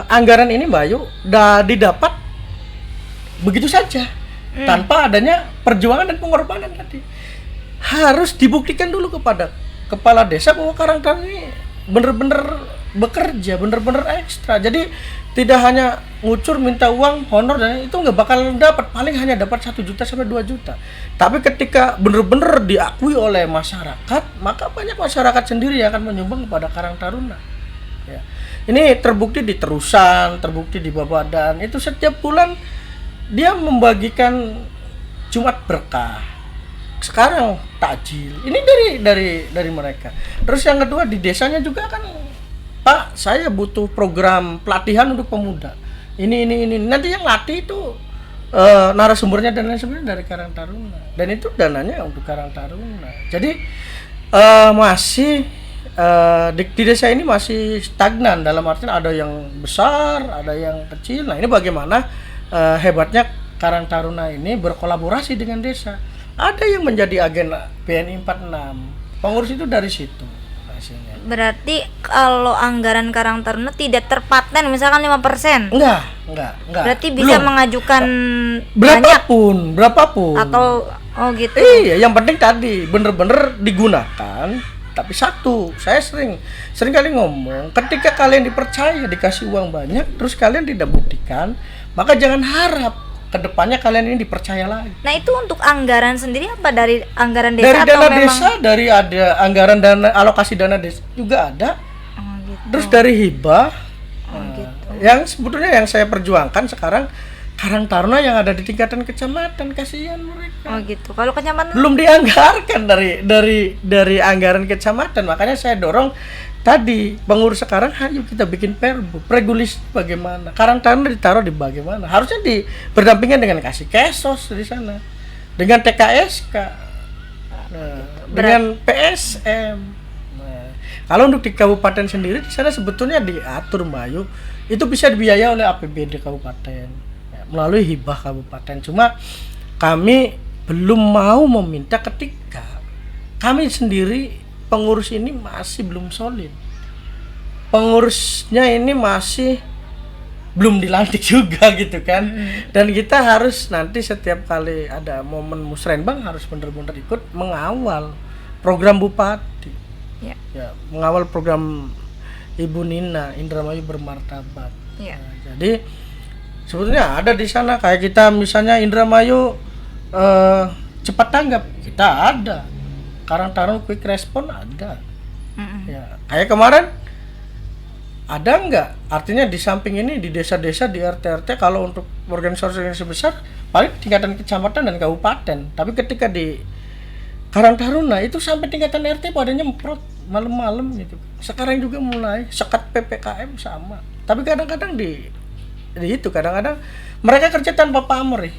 Speaker 2: anggaran ini Mbak Ayu didapat begitu saja tanpa adanya perjuangan dan pengorbanan tadi. Harus dibuktikan dulu kepada kepala desa bahwa Karang Taruna ini bener-bener bekerja, bener-bener ekstra. Jadi tidak hanya ngucur minta uang honor dan itu nggak bakal dapat, paling hanya dapat 1 juta sampai 2 juta. Tapi ketika bener-bener diakui oleh masyarakat, maka banyak masyarakat sendiri yang akan menyumbang kepada Karang Taruna. Ya. Ini terbukti di Terusan, terbukti di Babadan. Itu setiap bulan dia membagikan Jumat Berkah. Sekarang takjil. Ini dari mereka. Terus yang kedua di desanya juga kan, Pak, saya butuh program pelatihan untuk pemuda. Ini. Nanti yang latih itu narasumbernya dan lain sebagainya dari Karang Taruna. Dan itu dananya untuk Karang Taruna. Jadi masih di desa ini masih stagnan, dalam artian ada yang besar, ada yang kecil. Nah ini bagaimana hebatnya Karang Taruna ini berkolaborasi dengan desa. Ada yang menjadi agen BNI 46. Pengurus itu dari situ hasilnya.
Speaker 1: Berarti kalau anggaran Karang Taruna tidak terpaten misalkan 5%.
Speaker 2: Enggak.
Speaker 1: Berarti bisa
Speaker 2: Belum.
Speaker 1: mengajukan banyak
Speaker 2: berapapun.
Speaker 1: atau gitu.
Speaker 2: Iya, yang penting tadi bener-bener digunakan. Tapi satu, saya sering kali ngomong, ketika kalian dipercaya dikasih uang banyak, terus kalian tidak buktikan, maka jangan harap kedepannya kalian ini dipercaya lagi.
Speaker 1: Nah itu untuk anggaran sendiri apa dari anggaran desa
Speaker 2: Dari
Speaker 1: atau
Speaker 2: dana
Speaker 1: memang?
Speaker 2: desa, dari ada anggaran dana alokasi dana desa juga ada.
Speaker 1: Oh, gitu.
Speaker 2: Terus dari hibah.
Speaker 1: Gitu.
Speaker 2: Yang sebetulnya yang saya perjuangkan sekarang Karang Taruna yang ada di tingkatan kecamatan, kasihan mereka.
Speaker 1: Oh gitu. Kalau kecamatan
Speaker 2: Belum dianggarkan dari anggaran kecamatan, makanya saya dorong tadi pengurus sekarang, ayo kita bikin perbu, regulis bagaimana Karang Taruna ditaruh di bagaimana, harusnya berdampingan dengan kasih kesos di sana, dengan TKSK, dengan PSM. Nah, kalau untuk di kabupaten sendiri di sana sebetulnya diatur Mbak Ayu, itu bisa dibiayai oleh APBD kabupaten ya, melalui hibah kabupaten. Cuma kami belum mau meminta ketika kami sendiri pengurus ini masih belum solid. Pengurusnya ini masih belum dilantik juga gitu kan. Dan kita harus nanti setiap kali ada momen musrenbang harus benar-benar ikut mengawal program Bupati. Ya, mengawal program Ibu Nina Indramayu Bermartabat.
Speaker 1: Ya.
Speaker 2: Nah, jadi sebetulnya ada di sana kayak kita misalnya Indramayu cepat tanggap, kita ada. Karang Taruna quick respon ada. Ya, kayak kemarin ada enggak? Artinya di samping ini di desa-desa di RT-RT kalau untuk organisasi besar paling tingkatan kecamatan dan kabupaten. Tapi ketika di Karang Taruna itu sampai tingkatan RT pada nyemprot malam-malam gitu. Sekarang juga mulai sekat PPKM sama. Tapi kadang-kadang di itu kadang-kadang mereka kerja tanpa pamrih.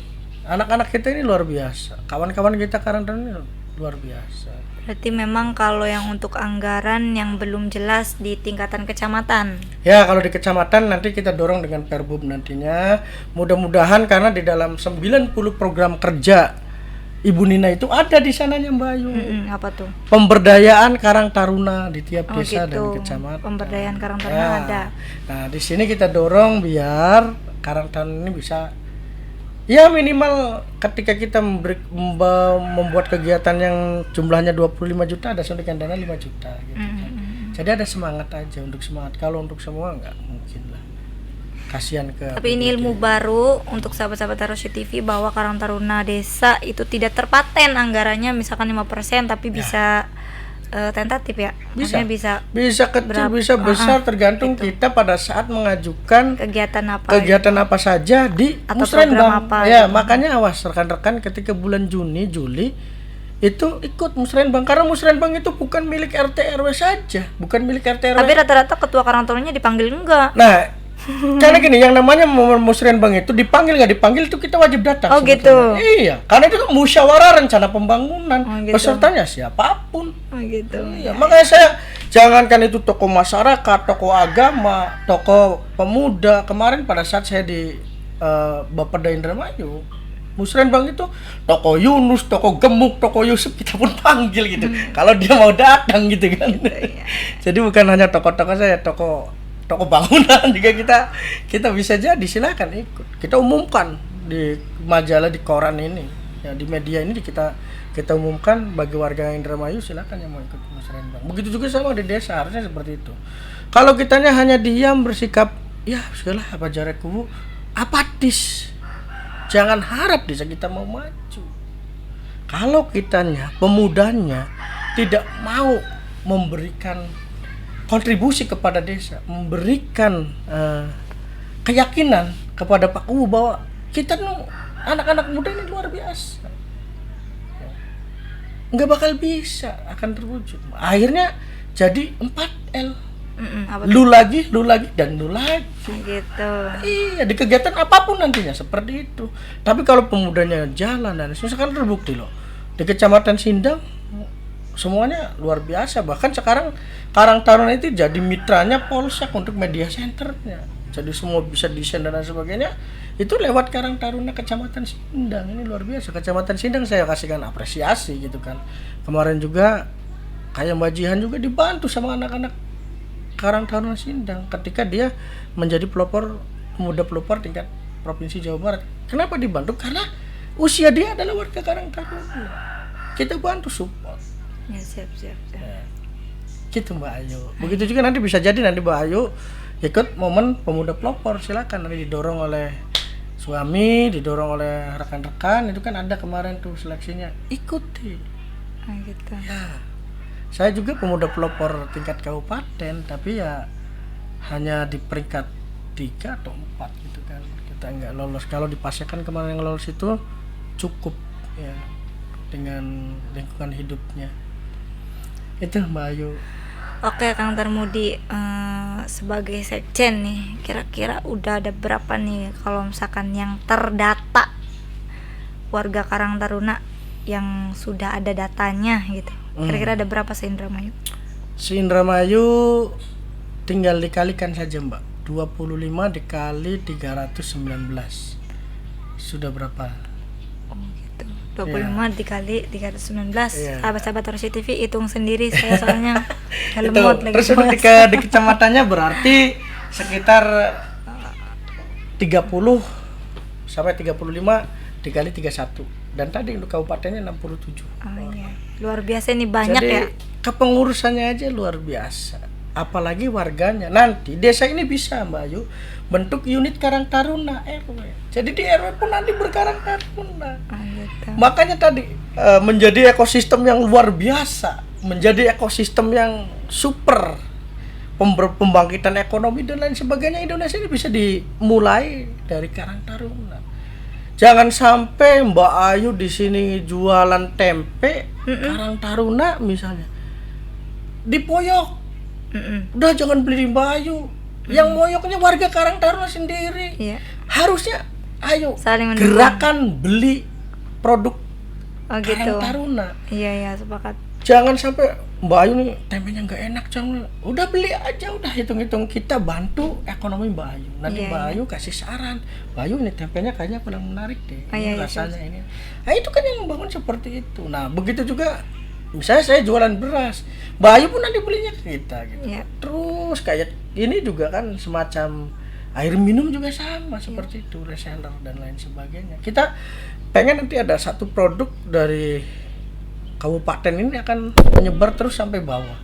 Speaker 2: Anak-anak kita ini luar biasa. Kawan-kawan kita Karang Taruna ini luar biasa.
Speaker 1: Berarti memang kalau yang untuk anggaran yang belum jelas di tingkatan kecamatan.
Speaker 2: Ya, kalau di kecamatan nanti kita dorong dengan Perbub nantinya. Mudah-mudahan karena di dalam 90 program kerja Ibu Nina itu ada di sananya Mbak Ayu.
Speaker 1: Apa tuh?
Speaker 2: Pemberdayaan Karang Taruna di tiap desa dan
Speaker 1: gitu.
Speaker 2: kecamatan.
Speaker 1: Pemberdayaan Karang Taruna
Speaker 2: Ya.
Speaker 1: ada.
Speaker 2: Nah, di sini kita dorong biar Karang Taruna ini bisa ya minimal ketika kita membuat kegiatan yang jumlahnya 25 juta ada suntikan dana 5 juta gitu kan. Jadi ada semangat aja untuk semangat. Kalau untuk semua nggak mungkin lah. Kasihan ke.
Speaker 1: Tapi ini ilmu baru untuk sahabat-sahabat Tarosi TV bahwa Karang Taruna desa itu tidak terpaten anggarannya misalkan 5% tapi bisa tentatif ya.
Speaker 2: Bisa.
Speaker 1: Maksudnya bisa
Speaker 2: Bisa kecil, bisa besar tergantung kita pada saat mengajukan
Speaker 1: kegiatan apa
Speaker 2: saja di
Speaker 1: atau
Speaker 2: Musrenbang.
Speaker 1: program apa
Speaker 2: Ya,
Speaker 1: gitu.
Speaker 2: makanya awas rekan-rekan ketika bulan Juni, Juli itu ikut Musrenbang karena Musrenbang itu bukan milik RT RW saja, bukan milik RT RW.
Speaker 1: Tapi rata-rata ketua Karang Tarunanya dipanggil enggak.
Speaker 2: Nah, karena gini, yang namanya Musrenbang itu dipanggil nggak dipanggil itu kita wajib datang.
Speaker 1: Oh,
Speaker 2: sebetulnya.
Speaker 1: gitu.
Speaker 2: Iya, karena itu kan musyawarah rencana pembangunan.
Speaker 1: Oh, gitu.
Speaker 2: Pesertanya siapapun.
Speaker 1: Oh gitu.
Speaker 2: Iya, makanya saya jangankan itu tokoh masyarakat, tokoh agama, tokoh pemuda. Kemarin pada saat saya di Bapeda Indramayu, Musrenbang itu tokoh Yunus, tokoh Gemuk, tokoh Yusuf kita pun panggil gitu. Kalau dia mau datang gitu kan. Jadi bukan hanya tokoh-tokoh saya, tokoh bangunan juga kita bisa jadi silakan ikut. Kita umumkan di majalah, di koran ini, ya di media ini kita umumkan bagi warga Indramayu silakan yang mau ikut Musrenbang. Begitu juga sama di desa harusnya seperti itu. Kalau kitanya hanya diam bersikap ya segala apa jarakku apatis. Jangan harap desa kita mau maju. Kalau kitanya pemudanya tidak mau memberikan kontribusi kepada desa, memberikan keyakinan kepada Pak U bahwa kita anak-anak muda ini luar biasa, nggak bakal bisa akan terwujud. Akhirnya jadi 4L, lu lagi, dan lu lagi.
Speaker 1: Gitu.
Speaker 2: Iya, di kegiatan apapun nantinya seperti itu. Tapi kalau pemudanya jalan dan sekarang terbukti loh di Kecamatan Sindang semuanya luar biasa. Bahkan sekarang Karang Taruna itu jadi mitranya Polsek untuk media centernya. Jadi semua bisa desain dan sebagainya itu lewat Karang Taruna Kecamatan Sindang. Ini luar biasa. Kecamatan Sindang saya kasihkan apresiasi gitu kan. Kemarin juga kayak Mbak Jihan juga dibantu sama anak-anak Karang Taruna Sindang ketika dia menjadi pemuda pelopor tingkat Provinsi Jawa Barat. Kenapa dibantu? Karena usia dia adalah warga Karang Taruna. Kita bantu support.
Speaker 1: Ya, siap.
Speaker 2: Ya. Gitu Mbak Ayu. Begitu juga nanti bisa jadi nanti Mbak Ayu ikut momen pemuda pelopor, silakan nanti didorong oleh suami, didorong oleh rekan-rekan, itu kan ada kemarin tuh seleksinya, ikuti.
Speaker 1: Gitu.
Speaker 2: Ya. Saya juga pemuda pelopor tingkat kabupaten, tapi ya hanya di peringkat 3 atau 4 gitu kan. Kita nggak lolos. Kalau di Pasekan kemarin yang lolos itu cukup ya dengan lingkungan hidupnya. Itu Mbak Ayu.
Speaker 1: Oke Kang Tarmudi, sebagai sekjen nih, kira-kira udah ada berapa nih kalau misalkan yang terdata warga Karang Taruna yang sudah ada datanya gitu? Kira-kira ada berapa se-Indramayu?
Speaker 2: Se-Indramayu tinggal dikalikan saja Mbak, 25 dikali 319 sudah berapa?
Speaker 1: 25 dikali 319.
Speaker 2: Iya.
Speaker 1: Sahabat-sahabat Tarosi TV hitung sendiri, saya soalnya
Speaker 2: Itu,
Speaker 1: lemot lagi.
Speaker 2: terus untuk di kecamatannya berarti sekitar 30 sampai 35 dikali 31. Dan tadi untuk kabupatennya 67.
Speaker 1: Oh iya. Luar biasa nih, banyak.
Speaker 2: Jadi,
Speaker 1: ya.
Speaker 2: kepengurusannya aja luar biasa. Apalagi warganya. Nanti desa ini bisa Mbak Ayu bentuk unit Karang Taruna RW. Jadi di RW pun nanti berkarang Taruna.
Speaker 1: Gitu.
Speaker 2: Makanya tadi menjadi ekosistem yang luar biasa, menjadi ekosistem yang super, pembangkitan ekonomi dan lain sebagainya. Indonesia ini bisa dimulai dari Karang Taruna. Jangan sampai Mbak Ayu di sini jualan tempe Karang Taruna misalnya dipoyok. Udah jangan beli di Mbak Ayu. Yang moyoknya warga Karang Taruna sendiri.
Speaker 1: Iya.
Speaker 2: Harusnya Ayo
Speaker 1: Saling mendukung.
Speaker 2: gerakan beli produk
Speaker 1: Oh gitu.
Speaker 2: Karang Taruna.
Speaker 1: Iya sepakat.
Speaker 2: Jangan sampai Mbak Ayu nih tempenya nggak enak, jangan. Udah beli aja, udah hitung-hitung, kita bantu ekonomi Mbak Ayu. Nanti
Speaker 1: Iya,
Speaker 2: Mbak
Speaker 1: iya.
Speaker 2: Ayu kasih saran, Mbak Ayu nih tempenya kayaknya kurang menarik deh.
Speaker 1: Oh,
Speaker 2: Ini
Speaker 1: iya, iya,
Speaker 2: rasanya ini. Nah itu kan yang membangun seperti itu. Nah begitu juga, misalnya saya jualan beras, Mbak Ayu pun nanti belinya ke kita gitu.
Speaker 1: Iya.
Speaker 2: Terus kayak ini juga kan semacam air minum juga sama seperti itu, reseller dan lain sebagainya. Kita pengen nanti ada satu produk dari kabupaten ini akan menyebar terus sampai bawah,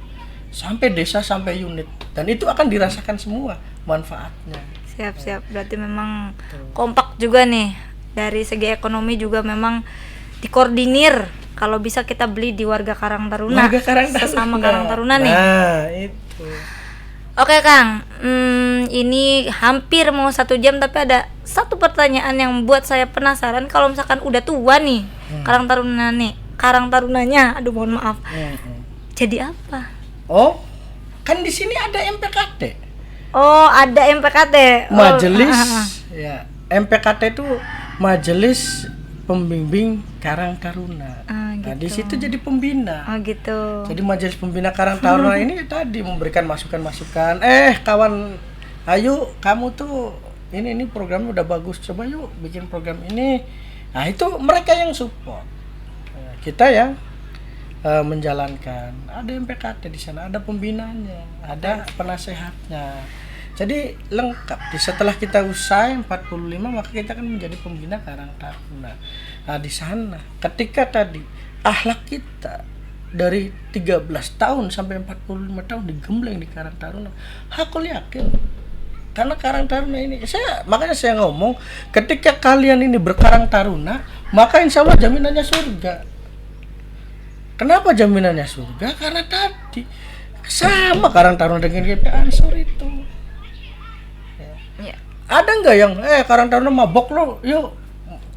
Speaker 2: sampai desa, sampai unit, dan itu akan dirasakan semua manfaatnya.
Speaker 1: Siap. Berarti memang kompak juga nih. Dari segi ekonomi juga memang dikoordinir. Kalau bisa kita beli di warga Karang Taruna.
Speaker 2: Warga Karang Taruna.
Speaker 1: Sesama Karang Taruna nih.
Speaker 2: Nah itu.
Speaker 1: Oke Kang, ini hampir mau 1 jam tapi ada satu pertanyaan yang buat saya penasaran. Kalau misalkan udah tua nih Karang Tarunanya, aduh mohon maaf, jadi apa?
Speaker 2: Oh, kan di sini ada MPKT.
Speaker 1: Oh ada MPKT.
Speaker 2: Majelis, ya MPKT itu Majelis Pembimbing Karang Taruna. Nah di situ jadi pembina.
Speaker 1: Oh gitu.
Speaker 2: Jadi Majelis Pembina Karang Taruna ini tadi memberikan masukan-masukan. Kawan, ayo kamu tuh ini programnya udah bagus, coba yuk bikin program ini. Nah itu mereka yang support. Kita yang menjalankan. Ada MPKT di sana, ada pembinanya, ada penasehatnya. Jadi lengkap. Setelah kita usai 45 maka kita akan menjadi pembina Karang Taruna. Nah di sana ketika tadi akhlak kita dari 13 tahun sampai 45 tahun digembleng di Karang Taruna, aku yakin karena Karang Taruna ini makanya saya ngomong, ketika kalian ini berkarang taruna maka insya Allah jaminannya surga. Kenapa jaminannya surga? Karena tadi sama Karang Taruna dengan GP Ansor itu.
Speaker 1: Ya.
Speaker 2: Ada nggak yang Karang Taruna mabok lo, yuk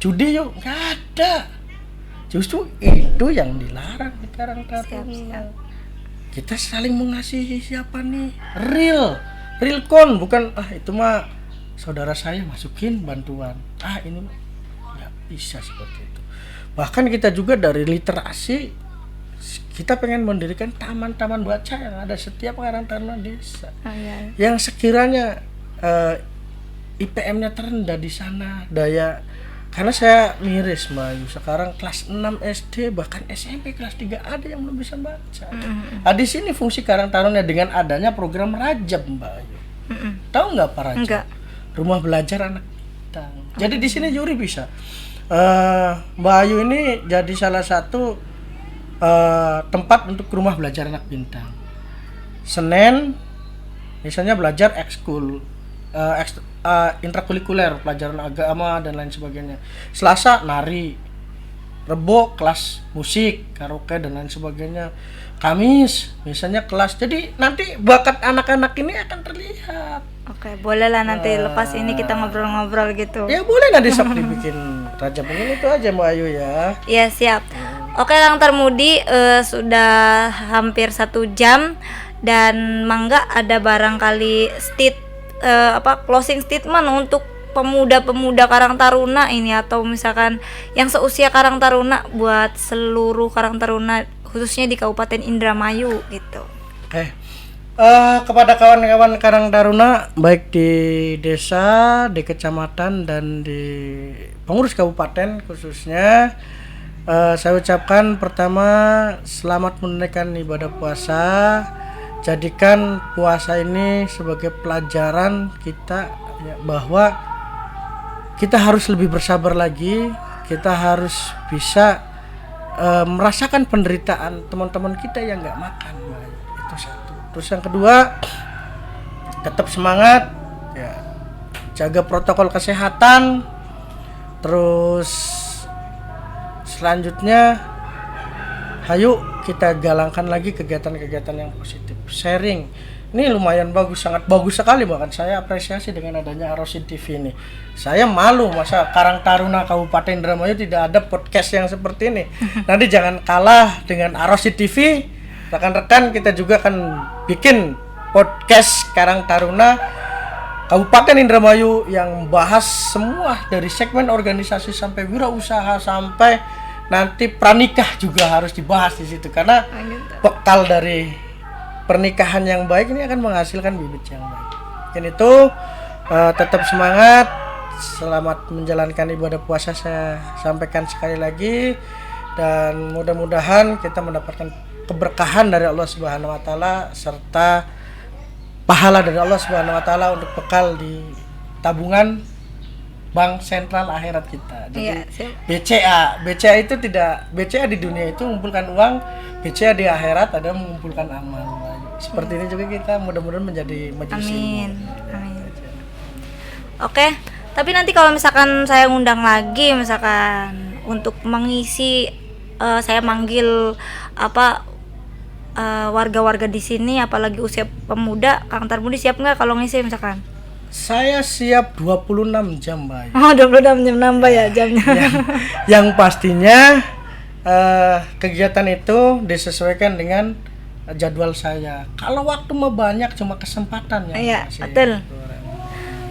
Speaker 2: judi yuk? Nggak ada. Justru itu yang dilarang di Karang Taruna. Kita saling mengasihi siapa nih? Real con, bukan itu mah saudara saya masukin bantuan. Ini nggak bisa seperti itu. Bahkan kita juga dari literasi, kita pengen mendirikan taman-taman baca yang ada setiap Karang Taruna desa. Yang sekiranya IPM-nya terendah di sana, karena saya miris Mbak Ayu, sekarang kelas 6 SD bahkan SMP kelas 3 ada yang belum bisa baca. Di sini fungsi Karang Taruna dengan adanya program Rajab Mbak Ayu. Tahu nggak Pak Rajab?
Speaker 1: Enggak.
Speaker 2: Rumah belajar anak bintang. Jadi di sini Yuri bisa. Mbak Ayu ini jadi salah satu tempat untuk rumah belajar anak bintang. Senin misalnya belajar ekskul, intrakurikuler, pelajaran agama dan lain sebagainya. Selasa nari, Rebo kelas musik, karaoke dan lain sebagainya. Kamis misalnya kelas. Jadi nanti bakat anak-anak ini akan terlihat.
Speaker 1: Oke, boleh lah nanti lepas ini kita ngobrol-ngobrol gitu.
Speaker 2: Ya boleh nanti sok dibikin Rajab. Mungkin itu aja Mbak Ayu ya.
Speaker 1: Iya siap. Oke Kang Tarmudi, sudah hampir 1 jam dan mangga ada barangkali closing statement untuk pemuda-pemuda Karang Taruna ini, atau misalkan yang seusia Karang Taruna buat seluruh Karang Taruna khususnya di Kabupaten Indramayu gitu.
Speaker 2: Kepada kawan-kawan Karang Taruna baik di desa, di kecamatan dan di pengurus kabupaten khususnya, saya ucapkan pertama selamat menunaikan ibadah puasa. Jadikan puasa ini sebagai pelajaran kita ya, bahwa kita harus lebih bersabar lagi, kita harus bisa merasakan penderitaan teman-teman kita yang nggak makan. Itu satu. Terus yang kedua, tetap semangat ya, jaga protokol kesehatan. Terus selanjutnya ayo kita galangkan lagi kegiatan-kegiatan yang positif, sharing. Ini lumayan bagus, sangat bagus sekali, bahkan saya apresiasi dengan adanya Arosin TV ini. Saya malu masa Karang Taruna Kabupaten Indramayu tidak ada podcast yang seperti ini. Nanti jangan kalah dengan Arosin TV. Rekan-rekan kita juga akan bikin podcast Karang Taruna Kabupaten Indramayu yang bahas semua dari segmen organisasi sampai wirausaha sampai nanti pranikah juga harus dibahas di situ karena bekal dari pernikahan yang baik ini akan menghasilkan bibit yang baik. Mungkin itu tetap semangat, selamat menjalankan ibadah puasa saya sampaikan sekali lagi dan mudah-mudahan kita mendapatkan keberkahan dari Allah Subhanahu wa taala serta pahala dari Allah Subhanahu wa taala untuk bekal di tabungan bank sentral akhirat kita. Jadi BCA itu tidak, BCA di dunia itu mengumpulkan uang, BCA di akhirat ada mengumpulkan amal. Seperti ini juga kita mudah-mudahan menjadi majelis ilmu.
Speaker 1: Amin. Oke, tapi nanti kalau misalkan saya ngundang lagi misalkan untuk mengisi saya manggil warga-warga di sini apalagi usia pemuda, Kang Tarmudi siap nggak kalau ngisi misalkan?
Speaker 2: Saya siap 26 jam, Mbak.
Speaker 1: Oh, 26 jam nambah ya jamnya.
Speaker 2: Yang pastinya kegiatan itu disesuaikan dengan jadwal saya. Kalau waktu mah banyak, cuma kesempatan ya.
Speaker 1: Iya, betul.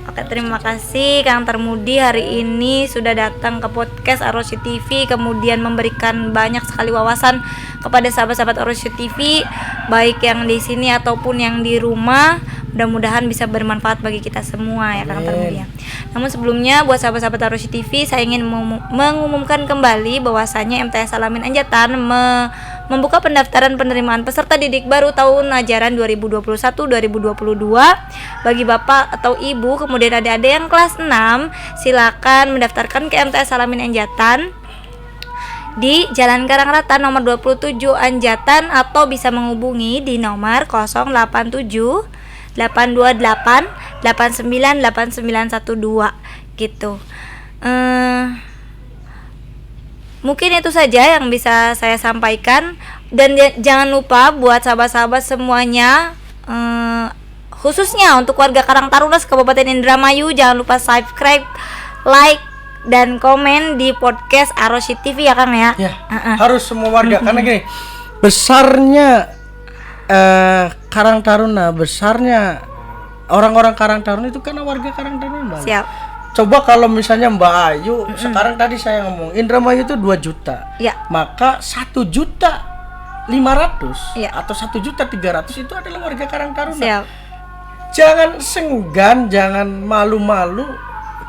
Speaker 1: Oke, terima kasih Kang Tarmudi hari ini sudah datang ke podcast Arosy TV, kemudian memberikan banyak sekali wawasan kepada sahabat-sahabat Arosy TV, baik yang di sini ataupun yang di rumah. Mudah-mudahan bisa bermanfaat bagi kita semua ya Kang Tarmudi ya. Namun sebelumnya buat sahabat-sahabat Arosy TV, saya ingin mengumumkan kembali bahwasanya MTS Al-Amin Anjatan membuka pendaftaran penerimaan peserta didik baru tahun ajaran 2021-2022 bagi bapak atau ibu kemudian adik-adik yang kelas 6, silakan mendaftarkan ke MTS Al-Amin Anjatan di Jalan Karangrata nomor 27 Anjatan atau bisa menghubungi di nomor 087 828 898912 gitu. Mungkin itu saja yang bisa saya sampaikan dan jangan lupa buat sahabat-sahabat semuanya, khususnya untuk warga Karang Taruna Kabupaten Indramayu, jangan lupa subscribe, like dan komen di podcast Arosy TV ya Kang ya.
Speaker 2: Ya, harus semua warga karena gini, besarnya Karang Taruna, besarnya orang-orang Karang Taruna itu karena warga Karang Taruna.
Speaker 1: Siap.
Speaker 2: Coba kalau misalnya Mbak Ayu, sekarang tadi saya ngomong Indramayu itu 2 juta.
Speaker 1: Ya.
Speaker 2: Maka 1.500.000
Speaker 1: ya.
Speaker 2: atau 1.300.000 itu adalah warga Karang Taruna.
Speaker 1: Siap.
Speaker 2: Jangan senggan, jangan malu-malu.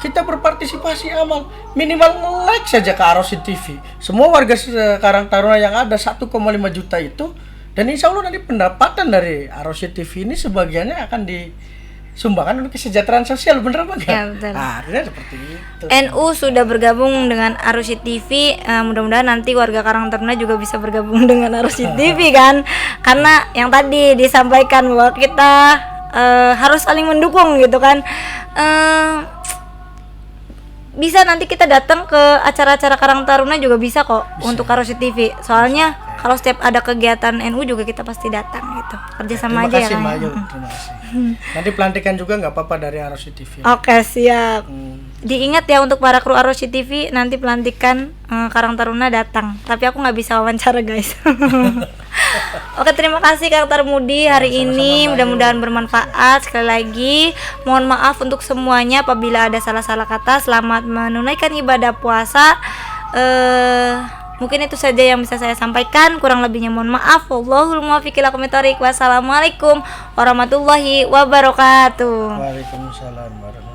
Speaker 2: Kita berpartisipasi amal, minimal like saja ke Arosy TV. Semua warga Karang Taruna yang ada 1,5 juta itu, dan insya Allah nanti pendapatan dari Arosy TV ini sebagiannya akan disumbangkan untuk kesejahteraan sosial, bener apa enggak?
Speaker 1: Ya, betul.
Speaker 2: Akhirnya seperti itu.
Speaker 1: NU sudah bergabung dengan Arosy TV, mudah-mudahan nanti warga Karang Taruna juga bisa bergabung dengan Arosy TV kan, karena yang tadi disampaikan bahwa kita harus saling mendukung gitu kan. Bisa nanti kita datang ke acara-acara Karang Taruna juga bisa kok untuk Arosy TV. Soalnya kalau setiap ada kegiatan NU juga kita pasti datang gitu. Kerjasama aja ya kan.
Speaker 2: Terima kasih. Nanti pelantikan juga nggak apa-apa dari Arosy TV.
Speaker 1: Oke, siap. Diingat ya untuk para kru Arosy TV, nanti pelantikan Karang Taruna datang. Tapi aku nggak bisa wawancara guys. Oke, terima kasih Kang Tarmudi hari ini. Mudah-mudahan bermanfaat. Sekali lagi, mohon maaf untuk semuanya apabila ada salah-salah kata. Selamat menunaikan ibadah puasa. Mungkin itu saja yang bisa saya sampaikan. Kurang lebihnya mohon maaf. Wallahul muwaffiq ila aqwamit thoriq. Wassalamualaikum warahmatullahi wabarakatuh.
Speaker 2: Waalaikumsalam warahmatullahi wabarakatuh.